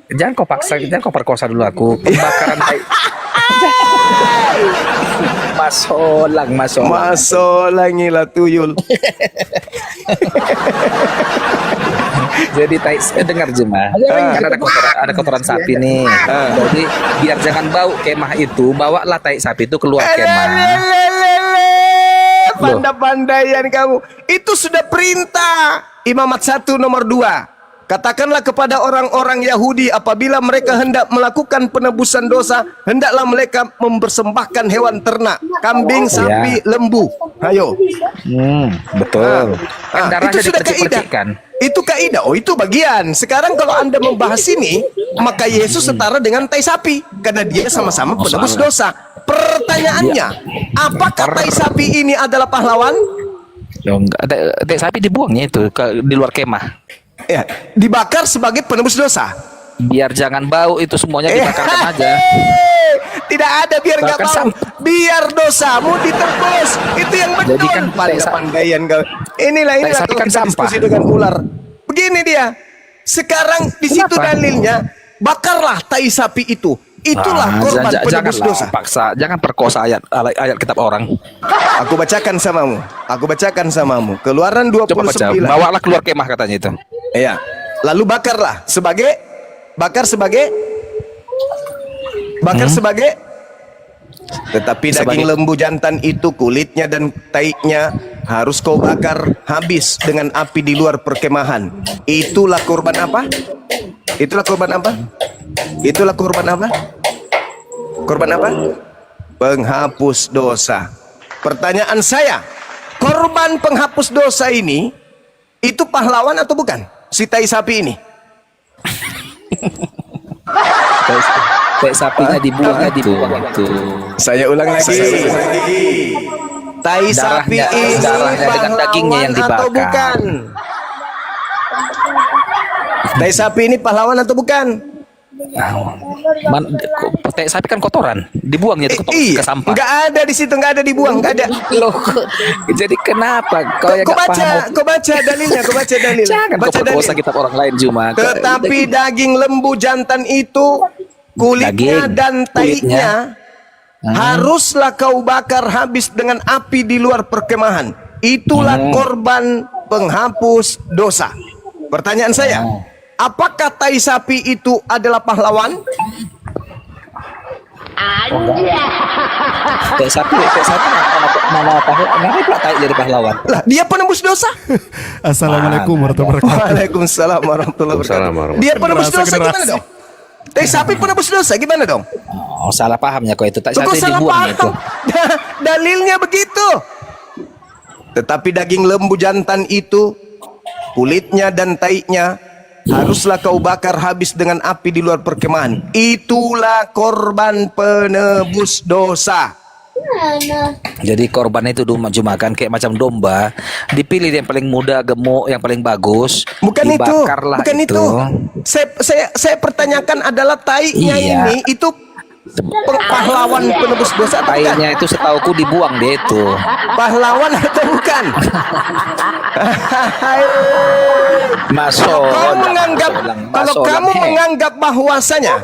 Jangan kau paksa, jangan kau perkosa dulu aku. Pembakaran tai. Masolang ila tuyul. Jadi tai, dengar Juma. Kan ada kotoran sapi nih. Jadi biar jangan bau kemah itu, bawalah tai sapi itu keluar kemah. Pandai-pandaian kamu. Itu sudah perintah Imamat 1 nomor 2. Katakanlah kepada orang-orang Yahudi, apabila mereka hendak melakukan penebusan dosa, hendaklah mereka mempersembahkan hewan ternak, kambing, sapi, lembu. Ayo. Betul. Itu sudah kaidah. Itu kaidah. Oh, itu bagian. Sekarang kalau Anda membahas ini, maka Yesus setara dengan tai sapi karena dia sama-sama penebus dosa. Pertanyaannya, apakah tai sapi ini adalah pahlawan? Enggak, tai sapi dibuangnya itu di luar kemah. Ya, dibakar sebagai penebus dosa. Biar jangan bau, itu semuanya dibakarkan aja. Tidak ada biar nggak bau. Biar dosamu ditebus. Itu yang betul. Jadi kan pandaian kau. Inilah sapi kalau kan kita sampah. diskusi dengan ular. Begini dia. Sekarang di situ dalilnya, bakarlah tai sapi itu. Itulah korban penebus dosa. Paksa, jangan perkosa ayat kitab orang. Aku bacakan samamu. Keluaran 29. Coba baca. Bawalah keluar kemah katanya itu. Iya. Lalu bakar sebagai tetapi daging lembu jantan itu, kulitnya dan taiknya harus kau bakar habis dengan api di luar perkemahan. Itulah korban apa? Korban apa? Penghapus dosa. Pertanyaan saya, korban penghapus dosa ini itu pahlawan atau bukan? Si tai sapi ini. Tai sapinya dibuang itu. Saya ulang lagi. Tai sapi ini darahnya dengan dagingnya yang pahlawan atau dibakar. bukan? Tai sapi ini pahlawan atau bukan? Tai sapi kan kotoran, dibuangnya itu ke sampah. Enggak ada di situ, enggak ada dibuang, enggak ada. Loh, jadi kenapa kau yang Kau enggak paham? baca dalilnya. Jangan kau perkosa kitab orang lain Juma. Tetapi daging lembu jantan itu, kulitnya dan taiknya haruslah kau bakar habis dengan api di luar perkemahan. Itulah korban penghapus dosa. Pertanyaan saya, apakah tai sapi itu adalah pahlawan? Tai sapi mana pahlawan? Kenapa tai jadi pahlawan? Lah, dia penembus dosa. Assalamualaikum warahmatullahi wabarakatuh. Waalaikumsalam warahmatullahi wabarakatuh. Dia penembus dosa gimana dong? Tai sapi penebus dosa gimana dong? Oh, salah pahamnya kau itu. Tai Kok sapi salah dibuang itu. paham? Dalilnya begitu. Tetapi daging lembu jantan itu, kulitnya dan taiknya haruslah kau bakar habis dengan api di luar perkemahan. Itulah korban penebus dosa. Jadi korban itu cuma kan kayak macam domba, dipilih yang paling muda, gemuk, yang paling bagus. Bukan itu, dibakarlah bukan itu. Saya pertanyakan adalah tainya Iya. ini itu pahlawan penebus dosa atau bukan? Tainya itu setauku dibuang dia itu. Pahlawan atau bukan? Masuk. Kalau kamu menganggap bahwasanya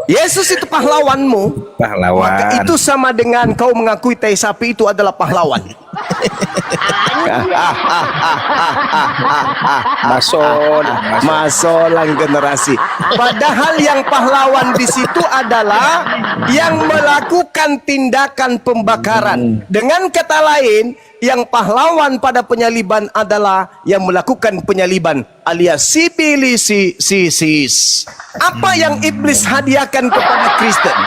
Yesus itu pahlawanmu, pahlawan. maka itu sama dengan kau mengakui tai sapi itu adalah pahlawan. Masolang generasi. Padahal yang pahlawan di situ adalah yang melakukan tindakan pembakaran. Dengan kata lain, yang pahlawan pada penyaliban adalah yang melakukan penyaliban alias sibilisis. Apa yang iblis hadiahkan kepada Kristen?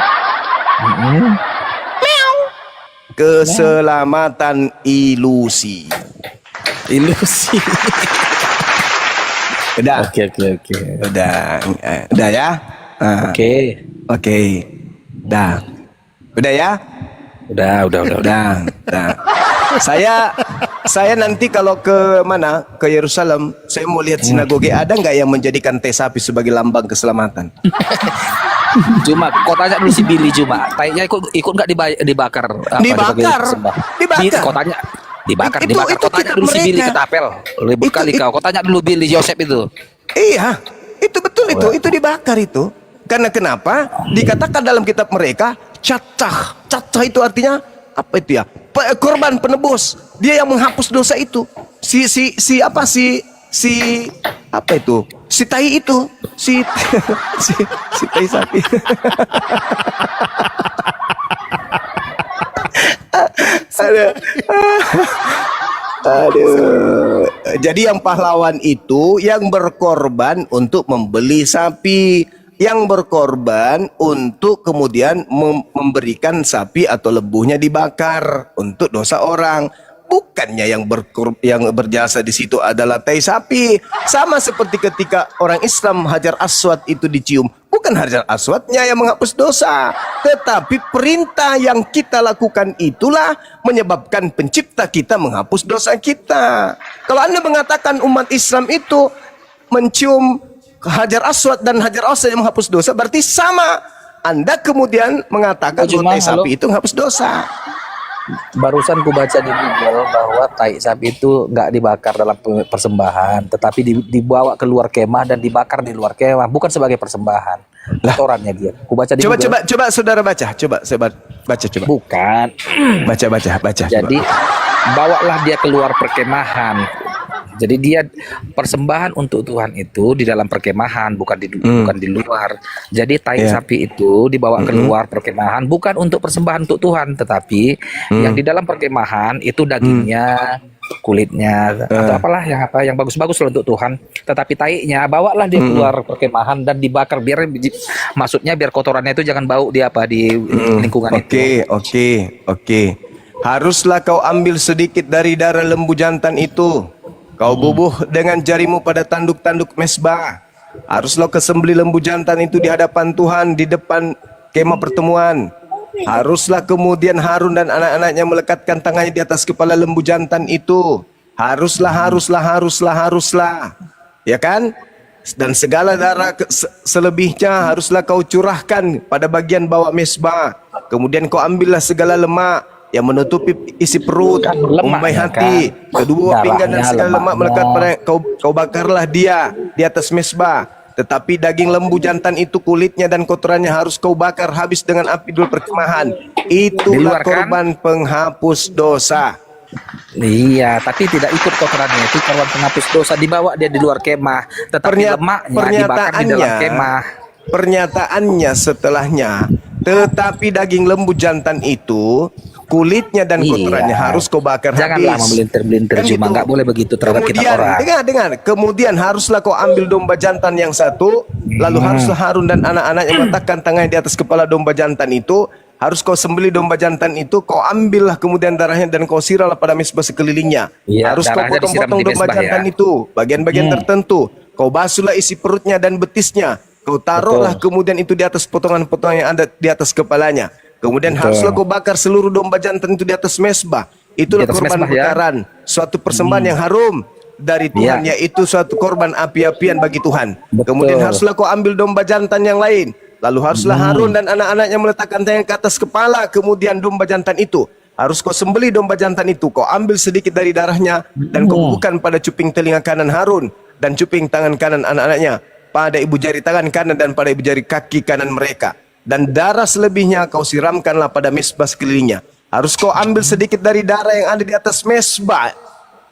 Keselamatan ilusi. Ilusi. Udah. Oke. Udah ya. Oke. Udah ya. Udah. Saya nanti kalau ke mana, ke Yerusalem, saya mau lihat sinagoge, ada nggak yang menjadikan teh sapi sebagai lambang keselamatan? Cuma kau tanya dulu si Billy cuma tainya ikut nggak dibakar? Dibakar. Kau tanya dibakar. Itu Kau tanya kitab dulu si Billy mereka. ketapel. Ribut kali kau. Kau tanya dulu Billy Joseph itu. Iya, itu betul itu dibakar itu. Karena kenapa? Dikatakan dalam kitab mereka, cacah itu artinya apa itu ya? Korban penebus. Dia yang menghapus dosa itu. Si apa itu? Si tai itu. Si tai sapi. Aduh. Jadi yang pahlawan itu yang berkorban untuk membeli sapi, yang berkorban untuk kemudian memberikan sapi atau lebuhnya dibakar untuk dosa orang. Bukannya yang berjasa di situ adalah tai sapi. Sama seperti ketika orang Islam Hajar Aswad itu dicium, bukan Hajar Aswadnya yang menghapus dosa, tetapi perintah yang kita lakukan itulah menyebabkan pencipta kita menghapus dosa kita. Kalau Anda mengatakan umat Islam itu mencium Hajar Aswad dan Hajar Aswad yang menghapus dosa, berarti sama Anda kemudian mengatakan bahwa tai sapi itu menghapus dosa. Barusan ku baca di Google bahwa tai sapi itu nggak dibakar dalam persembahan, tetapi dibawa keluar kemah dan dibakar di luar kemah, bukan sebagai persembahan. Kotorannya dia. Ku baca di Google. Coba saudara baca. Coba saya baca coba. Bukan. Baca. Jadi bawalah dia keluar perkemahan. Jadi dia persembahan untuk Tuhan itu di dalam perkemahan, bukan di luar. Jadi tai sapi itu dibawa keluar perkemahan bukan untuk persembahan untuk Tuhan, tetapi yang di dalam perkemahan itu dagingnya, kulitnya atau apalah yang bagus-bagus untuk Tuhan. Tetapi tainya bawalah dia keluar perkemahan dan dibakar maksudnya biar kotorannya itu jangan bau di lingkungan itu. Oke. Haruslah kau ambil sedikit dari darah lembu jantan itu. Kau bubuh dengan jarimu pada tanduk-tanduk mesbah. Haruslah kau sembelih lembu jantan itu di hadapan Tuhan di depan kemah pertemuan. Haruslah kemudian Harun dan anak-anaknya melekatkan tangannya di atas kepala lembu jantan itu. Haruslah. Ya kan? Dan segala darah selebihnya haruslah kau curahkan pada bagian bawah mesbah. Kemudian kau ambillah segala lemak yang menutupi isi perut, umbai hati, kedua pinggang dan segala lemak melekat pada kau bakarlah dia di atas mesbah. Tetapi daging lembu jantan itu, kulitnya dan kotorannya harus kau bakar habis dengan api di luar perkemahan. Itulah korban penghapus dosa. Iya, tapi tidak ikut kotorannya, itu korban penghapus dosa, dibawa dia di luar kemah, tetapi lemaknya dibakar di dalam kemah. Pernyataannya setelahnya, tetapi daging lembu jantan itu, kulitnya dan kotorannya harus kau bakar habis. Janganlah memelintir-melintir, cuma nggak boleh begitu terhadap kita orang. Dengar. Kemudian haruslah kau ambil domba jantan yang satu, lalu haruslah Harun dan anak-anaknya meletakkan tangannya di atas kepala domba jantan itu. Harus kau sembelih domba jantan itu, kau ambillah kemudian darahnya dan kau sirahlah pada mesbah sekelilingnya. Ya, harus kau potong-potong domba jantan itu, bagian-bagian tertentu. Kau basuhlah isi perutnya dan betisnya. Kau taruhlah kemudian itu di atas potongan-potongan yang ada di atas kepalanya. Kemudian haruslah kau bakar seluruh domba jantan itu di atas mesbah. Itulah Di atas korban mezbah, ya. bakaran, suatu persembahan yang harum dari Tuhan, yaitu suatu korban api-apian bagi Tuhan. Betul. Kemudian haruslah kau ambil domba jantan yang lain. Lalu haruslah Harun dan anak-anaknya meletakkan tangan ke atas kepala kemudian domba jantan itu. Harus kau sembelih domba jantan itu. Kau ambil sedikit dari darahnya dan kau bubuhkan pada cuping telinga kanan Harun dan cuping tangan kanan anak-anaknya, pada ibu jari tangan kanan dan pada ibu jari kaki kanan mereka. Dan darah selebihnya kau siramkanlah pada mesbah sekelilingnya. Harus kau ambil sedikit dari darah yang ada di atas mesbah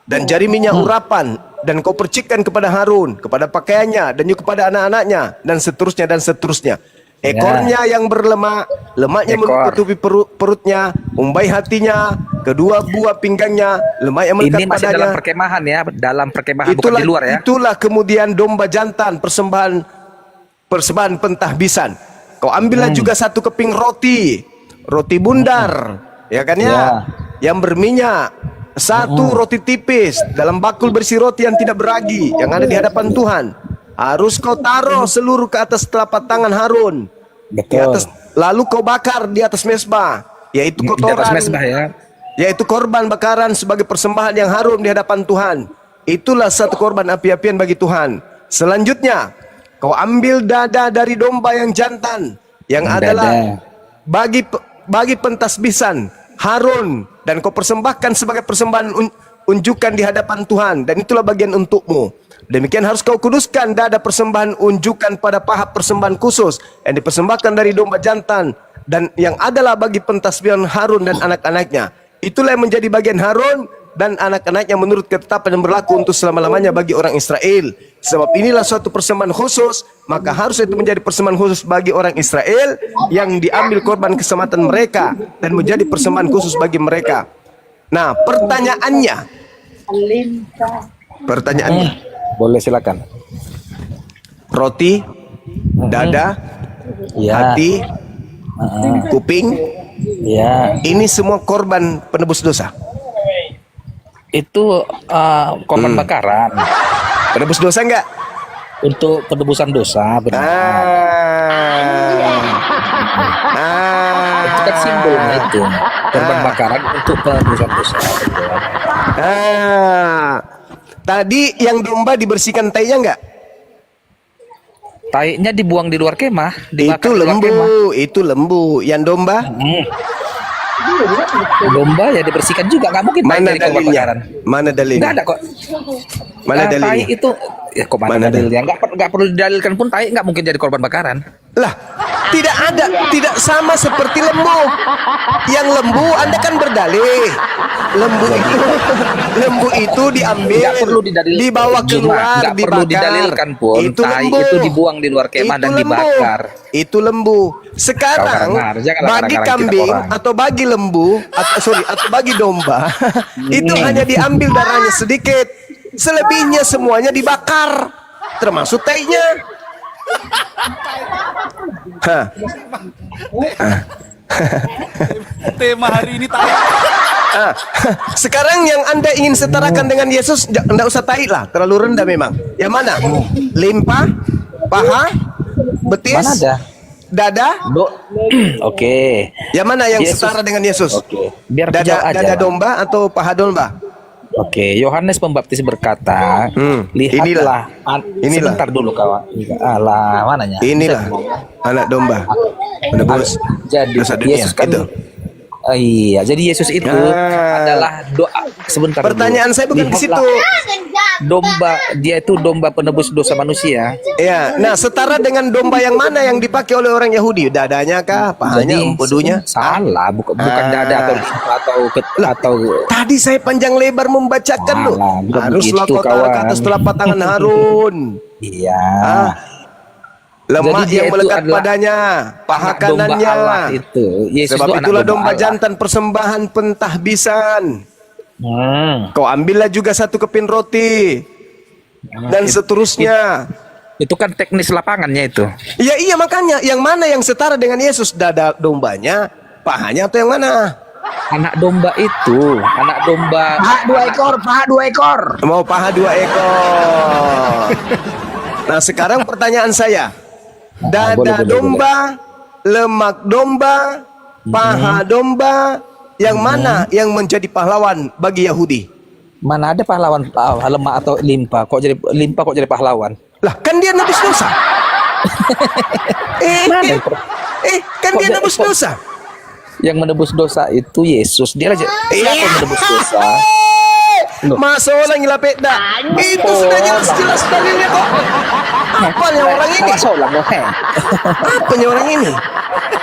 dan jari minyak urapan, dan kau percikkan kepada Harun, kepada pakaiannya, dan juga kepada anak-anaknya, dan seterusnya dan seterusnya. Ekornya yang berlemak, lemaknya menutupi perutnya, umbai hatinya, kedua buah pinggangnya, lemak yang melekat Ini masih padanya. dalam perkemahan ya, dalam perkemahan bukan di luar ya. Itulah kemudian domba jantan, persembahan pentahbisan. Kau ambillah juga satu keping roti bundar, ya kan ya, yang berminyak, satu roti tipis dalam bakul berisi roti yang tidak beragi yang ada di hadapan Tuhan. Harus kau taruh seluruh ke atas telapak tangan Harun. Di atas, lalu kau bakar di atas mesbah, yaitu Di kotoran, atas mezbah ya. yaitu korban bakaran sebagai persembahan yang harum di hadapan Tuhan. Itulah satu korban api-apian bagi Tuhan. Selanjutnya, kau ambil dada dari domba yang jantan, yang adalah bagi pentasbisan Harun, dan kau persembahkan sebagai persembahan unjukan di hadapan Tuhan, dan itulah bagian untukmu. Demikian harus kau kuduskan dada persembahan unjukan pada paha persembahan khusus yang dipersembahkan dari domba jantan, dan yang adalah bagi pentasbihan Harun dan anak-anaknya. Itulah yang menjadi bagian Harun dan anak-anaknya menurut ketetapan yang berlaku untuk selama-lamanya bagi orang Israel. Sebab inilah suatu persembahan khusus, maka harus itu menjadi persembahan khusus bagi orang Israel yang diambil korban keselamatan mereka dan menjadi persembahan khusus bagi mereka. Nah, pertanyaannya, Boleh silakan. roti, dada, hati, kuping, Ya, ini semua korban penebus dosa. itu korban bakaran Penebus dosa enggak? untuk penebusan dosa, benar. Itu kan simbolnya itu. Korban bakaran untuk penebusan dosa. Tadi yang domba dibersihkan tainya enggak? Taiknya dibuang di luar kemah, Itu dibakar di luar lembu, kemah. itu lembu. Yang domba? Domba ya dibersihkan juga, nggak mungkin taik Mana jadi korban dalilnya? bakaran. Mana dalilnya? Nggak ada kok. Mana dalilnya? Tai itu ya kok mana Mana dalilnya? Nggak perlu didalilkan pun tai nggak mungkin jadi korban bakaran. Lah, tidak ada, tidak sama seperti lembu. Yang lembu Anda kan berdalih. Lembu itu diambil, Nggak perlu didalilkan. dibawa keluar, Nggak perlu dibakar. didalilkan pun. Itu Tai lembu. itu dibuang di luar kemah Itu dan lembu. dibakar. Itu lembu. Sekarang Kau janganlah bagi kadang-kadang kita kambing orang. atau bagi lembu atau bagi domba itu hanya diambil darahnya sedikit. Selebihnya semuanya dibakar, termasuk tainya. Hah. Tema hari ini tahu. Sekarang yang Anda ingin setarakan dengan Yesus, enggak usah tai lah, terlalu rendah memang. Yang mana? Limpa, paha, betis, Mana ada? dada. Oke. Yang mana yang Yesus. setara dengan Yesus? Oke. Biar dijawab aja. Dada domba atau paha domba? Oke, Yohanes Pembaptis berkata, lihatlah, Inilah. sebentar dulu kawan. Alah, mananya? Inilah anak domba penebus Jadi dosa dunia. Yesus kan Itu. Iya, jadi Yesus itu adalah doa. Sebentar. Pertanyaan dulu. saya bukan ke Lihatlah, situ. Domba, dia itu domba penebus dosa manusia. Ya, nah setara dengan domba yang mana yang dipakai oleh orang Yahudi? Dadanya kah? Pahanya? Empedunya? Salah, bukan dada atau Tadi saya panjang lebar membacakan loh. Alah, bukan Haruslah begitu, kau taruh ke kawan. atas telapak tangan Harun. iya. Lemak Jadi dia yang itu melekat adalah padanya, paha anak domba kanannya. Allah itu. Yesus Sebab itu anak itulah domba domba Allah. jantan persembahan pentahbisan. Hmm. Kau ambillah juga satu keping roti dan seterusnya. Itu kan teknis lapangannya itu. Iya makanya yang mana yang setara dengan Yesus? Dada dombanya, pahanya atau yang mana? Anak domba itu, anak domba. Paha 2 ekor, paha 2 ekor. Mau paha 2 ekor. Nah sekarang pertanyaan saya, dada boleh, domba, lemak domba, paha domba, yang mana yang menjadi pahlawan bagi Yahudi? Mana ada pahlawan lemak atau limpa? Kok jadi pahlawan? Lah kan dia nebus dosa. Mana? Kan dia nebus dosa. Yang menebus dosa itu Yesus. Dia aja. Siapa yang menebus dosa? Loh. Masa orang ngilapet dah. Itu sudah jelas-jelas dalilnya kok. Apanya orang ini? Apanya orang ini?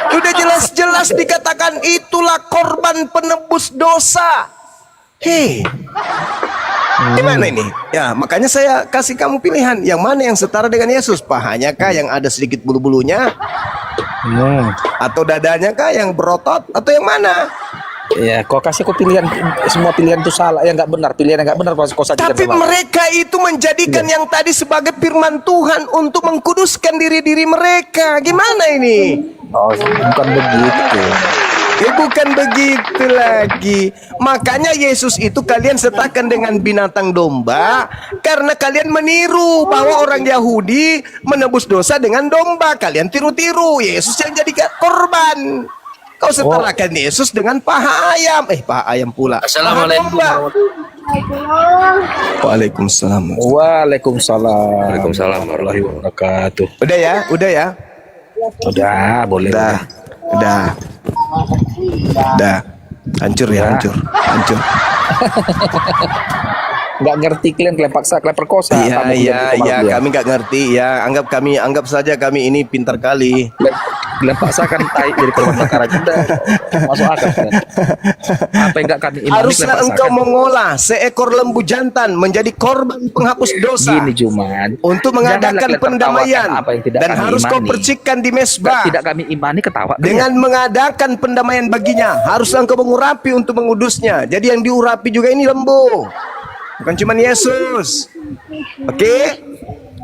Sudah jelas-jelas dikatakan itulah korban penebus dosa. Hei, gimana ini? Ya, makanya saya kasih kamu pilihan. Yang mana yang setara dengan Yesus? Pahanya kah yang ada sedikit bulu-bulunya? Atau dadanya kah yang berotot? Atau yang mana? Ya, kau kasih aku pilihan, semua pilihan itu salah, yang nggak benar, pilihan yang nggak benar kau sajikan Tapi sama aku. mereka itu menjadikan yang tadi sebagai firman Tuhan untuk mengkuduskan diri-diri mereka. Gimana ini? Oh, bukan begitu. Bukan begitu lagi. Makanya Yesus itu kalian sertakan dengan binatang domba karena kalian meniru bahwa orang Yahudi menebus dosa dengan domba. Kalian tiru-tiru. Yesus yang jadi korban. Kau setarakan Yesus dengan paha ayam. Paha ayam pula. Assalamualaikum. Waalaikumsalam. Waalaikumsalam warahmatullahi wabarakatuh. Udah ya, udah ya. Udah, boleh. Udah. Hancur ya, hancur. Nggak ngerti kalian paksa, kalian perkosa. Iya, kami nggak ngerti ya. Anggap saja kami ini pintar kali. Kalian paksakan tai dari korban perkara juga. Masuk akal kan? Apa yang nggak kami imani? Haruslah engkau mengolah seekor lembu jantan menjadi korban penghapus dosa. Gini Juman, untuk mengadakan pendamaian dan harus kau percikkan di mesbah. Tidak kami imani ketawa. Dengan mengadakan pendamaian baginya, haruslah engkau mengurapi untuk mengudusnya. Jadi yang diurapi juga ini lembu. Bukan cuma Yesus. Oke?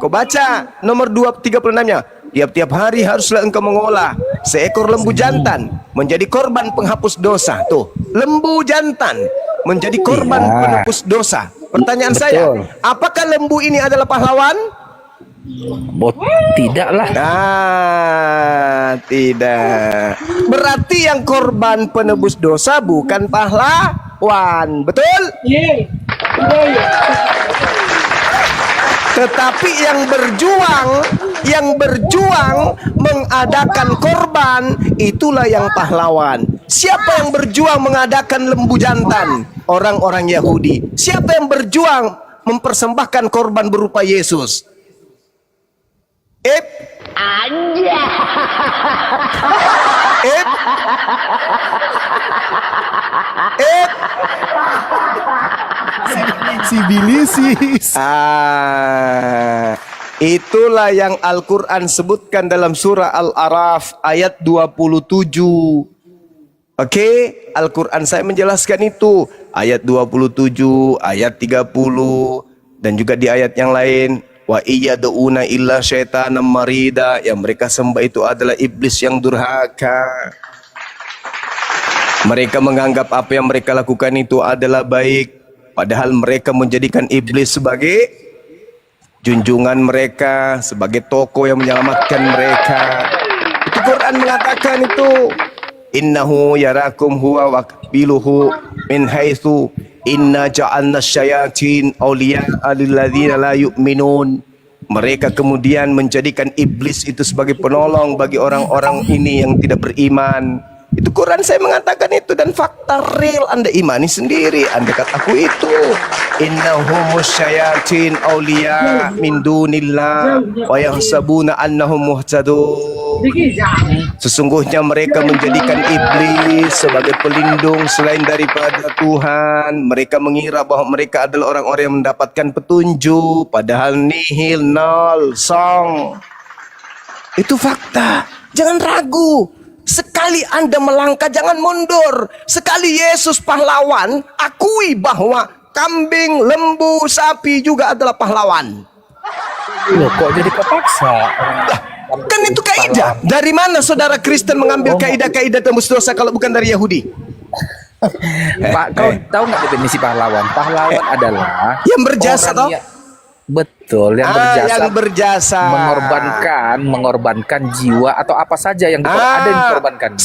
Kau baca nomor 236-nya. Tiap-tiap hari haruslah engkau mengolah seekor lembu jantan menjadi korban penghapus dosa. Tuh, lembu jantan menjadi korban penghapus dosa. Pertanyaan saya, apakah lembu ini adalah pahlawan? Tidaklah. Tidak. Berarti yang korban penebus dosa bukan pahlawan. Betul? Tetapi yang berjuang mengadakan korban, itulah yang pahlawan. Siapa yang berjuang mengadakan lembu jantan? Orang-orang Yahudi. Siapa yang berjuang mempersembahkan korban berupa Yesus? Sibilisis. Itulah yang Al-Quran sebutkan dalam surah Al-Araf ayat 27. Oke, Al-Quran saya menjelaskan itu. Ayat 27, ayat 30, dan juga di ayat yang lain. Wa iyad'una illa syaitanan marida. Yang mereka sembah itu adalah iblis yang durhaka. Mereka menganggap apa yang mereka lakukan itu adalah baik, padahal mereka menjadikan iblis sebagai junjungan mereka, sebagai tokoh yang menyelamatkan mereka. Itu Quran mengatakan itu. Innahu yarakum huwa wa qabiluhu min haitsu inna ja'alna syayatin awliya'a lilladzina la yu'minun. Mereka kemudian menjadikan iblis itu sebagai penolong bagi orang-orang ini yang tidak beriman. Itu Quran saya mengatakan itu, dan fakta real Anda imani sendiri. Anda kataku itu. Innahumus syayatin awliya min dunillah wa yahsabuna annahum muhtadun. Sesungguhnya mereka menjadikan iblis sebagai pelindung selain daripada Tuhan. Mereka mengira bahwa mereka adalah orang-orang yang mendapatkan petunjuk, padahal nihil, nol, song. Itu fakta. Jangan ragu. Sekali Anda melangkah, jangan mundur. Sekali Yesus pahlawan, akui bahwa kambing, lembu, sapi juga adalah pahlawan. Loh, kok jadi kepaksa? Kan itu kaidah. Dari mana saudara Kristen mengambil kaidah-kaidah tembus dosa kalau bukan dari Yahudi? Pak, kau tahu nggak definisi pahlawan? Pahlawan adalah yang berjasa, toh? Betul, yang yang berjasa. Mengorbankan jiwa atau apa saja yang ada yang dikorbankan.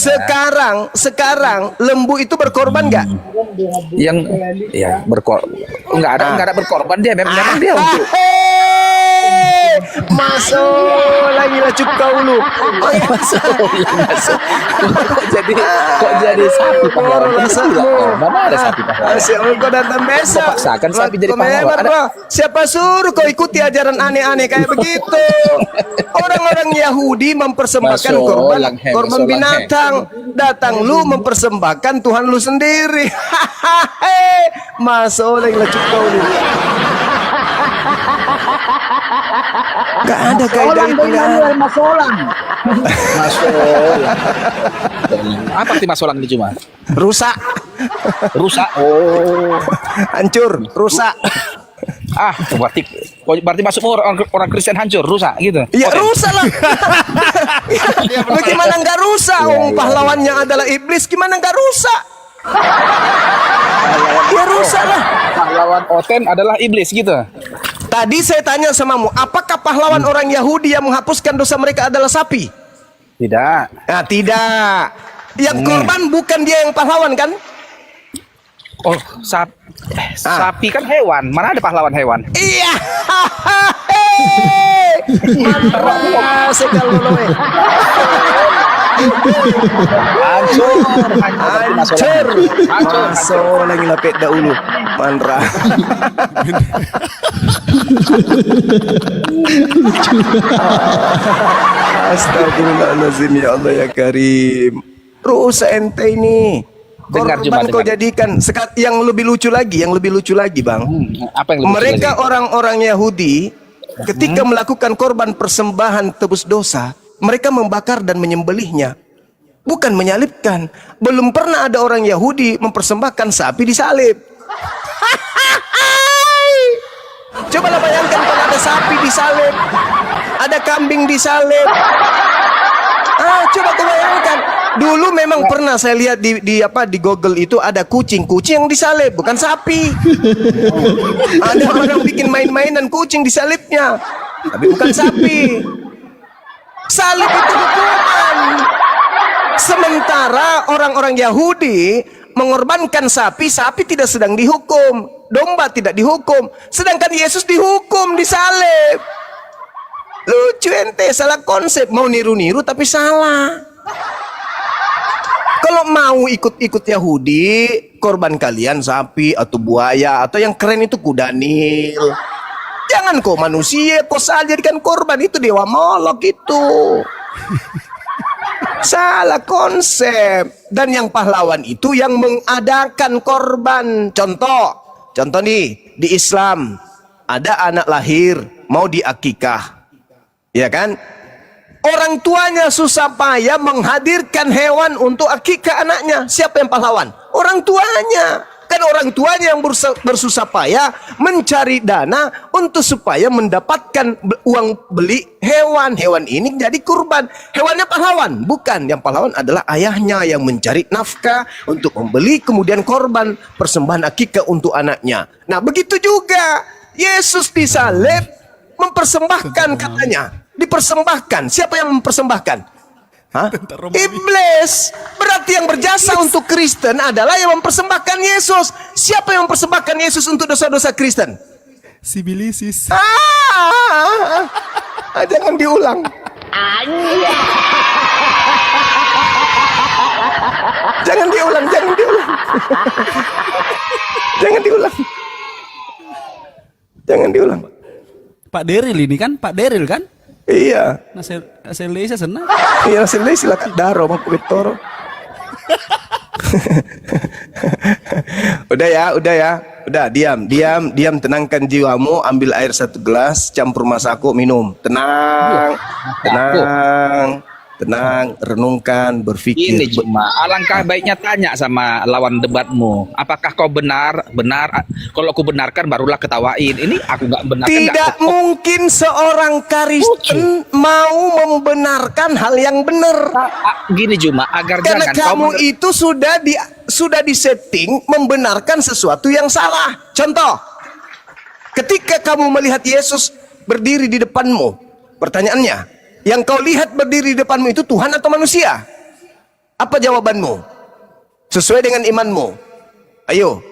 Sekarang lembu itu berkorban nggak? Yang ya nggak ada berkorban dia, memang dia untuk masuk lagi lah kau lu. masuk. Kok jadi sapi pahlawan? Mana ada sapi pahlawan? Kau datang besok. Kau paksakan sapi jadi pahlawan. Siapa suruh kau ikuti ajaran aneh-aneh kayak begitu? Orang-orang Yahudi mempersembahkan korban binatang. Datang lu mempersembahkan Tuhan lu sendiri. Masuk lagi lah kau lu. Gak ada kaidah itu ya. Masolang. Apa arti masolang ini cuma? Rusak, Oh, hancur, rusak. berarti masuk orang Kristen hancur, rusak gitu. Ya rusak lah. Lu gimana nggak rusak? Pahlawannya adalah iblis, gimana nggak rusak? Ya rusak lah. Pahlawan Oten adalah iblis gitu. Tadi saya tanya samamu, apakah pahlawan orang Yahudi yang menghapuskan dosa mereka adalah sapi? Tidak. Nah, tidak. Yang korban bukan dia yang pahlawan kan? Oh, sapi kan hewan. Mana ada pahlawan hewan? Iya. Mantap sekali loh. Hancur. Masuk lagi lapet dahulu. Manra. Astagfirullahaladzim, ya Allah ya Karim. Rusak ente ini. Korban kau jadikan. Yang lebih lucu lagi bang. Apa yang lebih mereka orang-orang Yahudi ketika melakukan korban persembahan tebus dosa, mereka membakar dan menyembelihnya, bukan menyalibkan. Belum pernah ada orang Yahudi mempersembahkan sapi disalib. Cobalah bayangkan kalau ada sapi disalib, ada kambing disalib. Coba kau bayangkan. Dulu memang pernah saya lihat di Google itu ada kucing yang disalib, bukan sapi. Ada orang bikin main-mainan kucing disalibnya, tapi bukan sapi. Salib itu hukuman. Sementara orang-orang Yahudi mengorbankan sapi tidak sedang dihukum, domba tidak dihukum, sedangkan Yesus dihukum, disalib. Lucu ente, salah konsep, mau niru-niru tapi salah. Kalau mau ikut-ikut Yahudi, korban kalian sapi atau buaya, atau yang keren itu kuda Nil. Jangan kok manusia, kok salah jadikan korban, itu dewa Molok itu. Salah konsep. Dan yang pahlawan itu yang mengadakan korban. Contoh nih, di Islam ada anak lahir mau diakikah, ya kan? Orang tuanya susah payah menghadirkan hewan untuk akikah anaknya. Siapa yang pahlawan? Orang tuanya. Kan orang tuanya yang bersusah payah mencari dana untuk supaya mendapatkan uang beli hewan. Hewan ini jadi kurban. Hewannya pahlawan? Bukan. Yang pahlawan adalah ayahnya yang mencari nafkah untuk membeli kemudian korban persembahan akikah untuk anaknya. Nah, begitu juga Yesus disalib mempersembahkan katanya. Dipersembahkan. Siapa yang mempersembahkan? Iblis. Berarti yang berjasa untuk Kristen adalah yang mempersembahkan Yesus. Siapa yang mempersembahkan Yesus untuk dosa-dosa Kristen? Sibilisis. Jangan diulang. Jangan diulang. Jangan diulang. Pak Deril ini kan? Pak Deril kan? Iya. Naselesa senang. Iya, silakan daro mau Toro. Udah ya. Udah, diam, tenangkan jiwamu, ambil air 1 gelas, campur masaku, minum. Tenang, renungkan, berpikir. Ini cuma alangkah baiknya tanya sama lawan debatmu, apakah kau benar? Kalau aku benarkan barulah ketawain. Ini aku nggak benarkan. Tidak mungkin seorang Kristen mau membenarkan hal yang benar. Gini cuma agar Karena jangan kamu itu sudah disetting membenarkan sesuatu yang salah. Contoh, Ketika kamu melihat Yesus berdiri di depanmu, pertanyaannya, yang kau lihat berdiri di depanmu itu Tuhan atau manusia? Apa jawabanmu? Sesuai dengan imanmu. Ayo,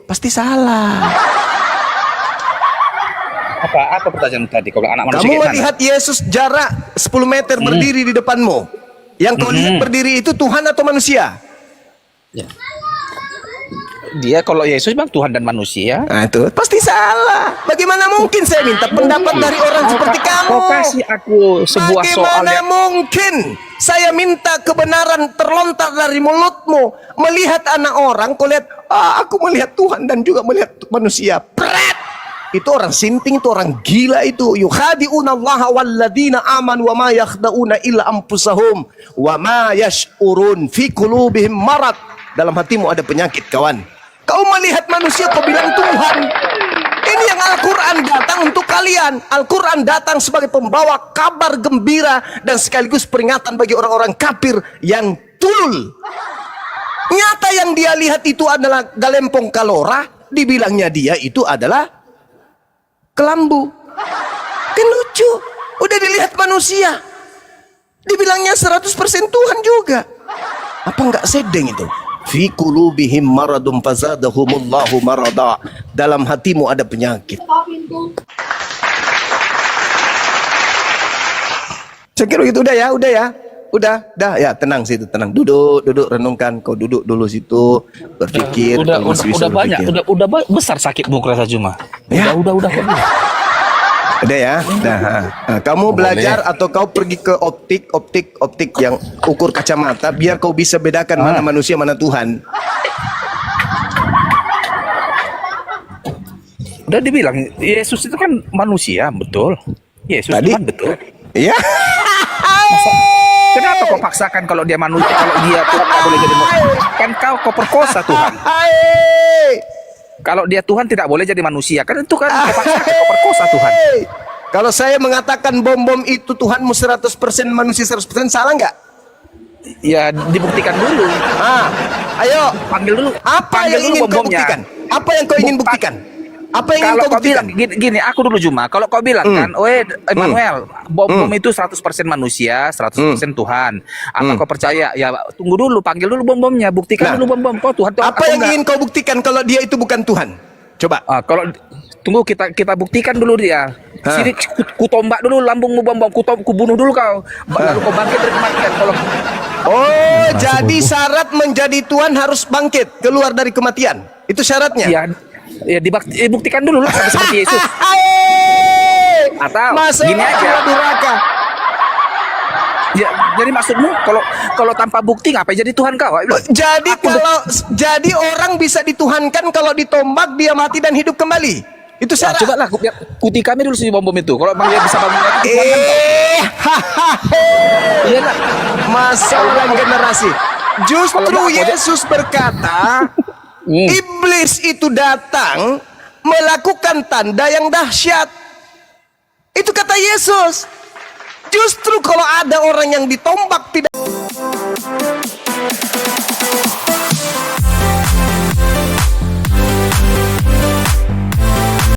pasti salah. Apa pertanyaan tadi? Kalau anak manusia Kamu kayak mana? melihat Yesus jarak 10 meter berdiri di depanmu. Yang kau lihat berdiri itu Tuhan atau manusia? Dia kalau Yesus bang Tuhan dan manusia. Nah itu pasti salah. Bagaimana mungkin saya minta pendapat dari orang seperti kamu? Kau kasih aku sebuah soal Bagaimana yang mungkin saya minta kebenaran terlontar dari mulutmu? Melihat anak orang, kau lihat, aku melihat Tuhan dan juga melihat manusia. Pret! Itu orang sinting, itu orang gila itu. Yukhadi'una Allah walladzina amanu wa ma yakhda'una illa anfusahum wa ma yash'urun fi qulubihim marad. Dalam hatimu ada penyakit, kawan. Kau melihat manusia, kau bilang Tuhan. Ini yang Al-Quran datang untuk kalian. Al-Quran datang sebagai pembawa kabar gembira dan sekaligus peringatan bagi orang-orang kafir yang tulul. Nyata yang dia lihat itu adalah galempong kalora, dibilangnya dia itu adalah kelambu. Kan lucu. Udah dilihat manusia, dibilangnya 100% Tuhan juga. Apa enggak sedeng itu? Fi qulubihim maradun fazadahumullahu marada. Dalam hatimu ada penyakit. Saya kira begitu, udah ya. Dah ya, tenang situ, tenang. Duduk, renungkan. Kau duduk dulu situ, berpikir. kalau masih bisa banyak, berpikir. udah besar sakitmu kerasa cuma. Ya. Udah. Udah ya. Nah, kamu belajar atau kau pergi ke optik yang ukur kacamata biar kau bisa bedakan mana manusia mana Tuhan. Udah dibilang Yesus itu kan manusia, betul. Yesus Tadi? Tuhan, betul. Iya. Kenapa kau paksakan kalau dia manusia, kalau dia Tuhan nggak boleh jadi kan kau perkosa Tuhan. Kalau dia Tuhan tidak boleh jadi manusia, kan itu kan kau paksakan, kau perkosa Tuhan. Kalau saya mengatakan bom itu Tuhanmu 100%, manusia 100%, salah nggak? Ya dibuktikan dulu. Ayo, Panggil dulu. apa Panggil yang dulu ingin kau bom-bomnya. buktikan? Apa yang kau ingin buktikan? Apa yang ingin Kalau kau kau buktikan? bilang gini, aku dulu Juma. Kalau kau bilang kan, Emmanuel, bom itu 100% manusia, 100% Tuhan. Apa kau percaya? Ya tunggu dulu, panggil dulu bom-bomnya, buktikan dulu bom-bom. Kau Tuhan Apa yang ingin kau buktikan kalau dia itu bukan Tuhan? Coba. Kalau tunggu kita buktikan dulu dia. Sini kutombak dulu lambungmu bom-bom, kubunuh dulu kau. Lalu kau bangkit dari kematian. Kalau Jadi syarat menjadi Tuhan harus bangkit, keluar dari kematian. Itu syaratnya. ya dibuktikan dulu lah sampai seperti Yesus. Atau gini aja. Duraka. Ya, jadi maksudmu kalau tanpa bukti ngapain jadi Tuhan kau? Jadi orang bisa dituhankan kalau ditombak dia mati dan hidup kembali. Itu syarat. Coba lah kuti kami dulu si bom-bom itu. Kalau dia bisa bangun lagi Tuhan kan kau. Iya lah. Masalah generasi. Justru Yesus berkata, iblis itu datang melakukan tanda yang dahsyat. Itu kata Yesus. Justru kalau ada orang yang ditombak tidak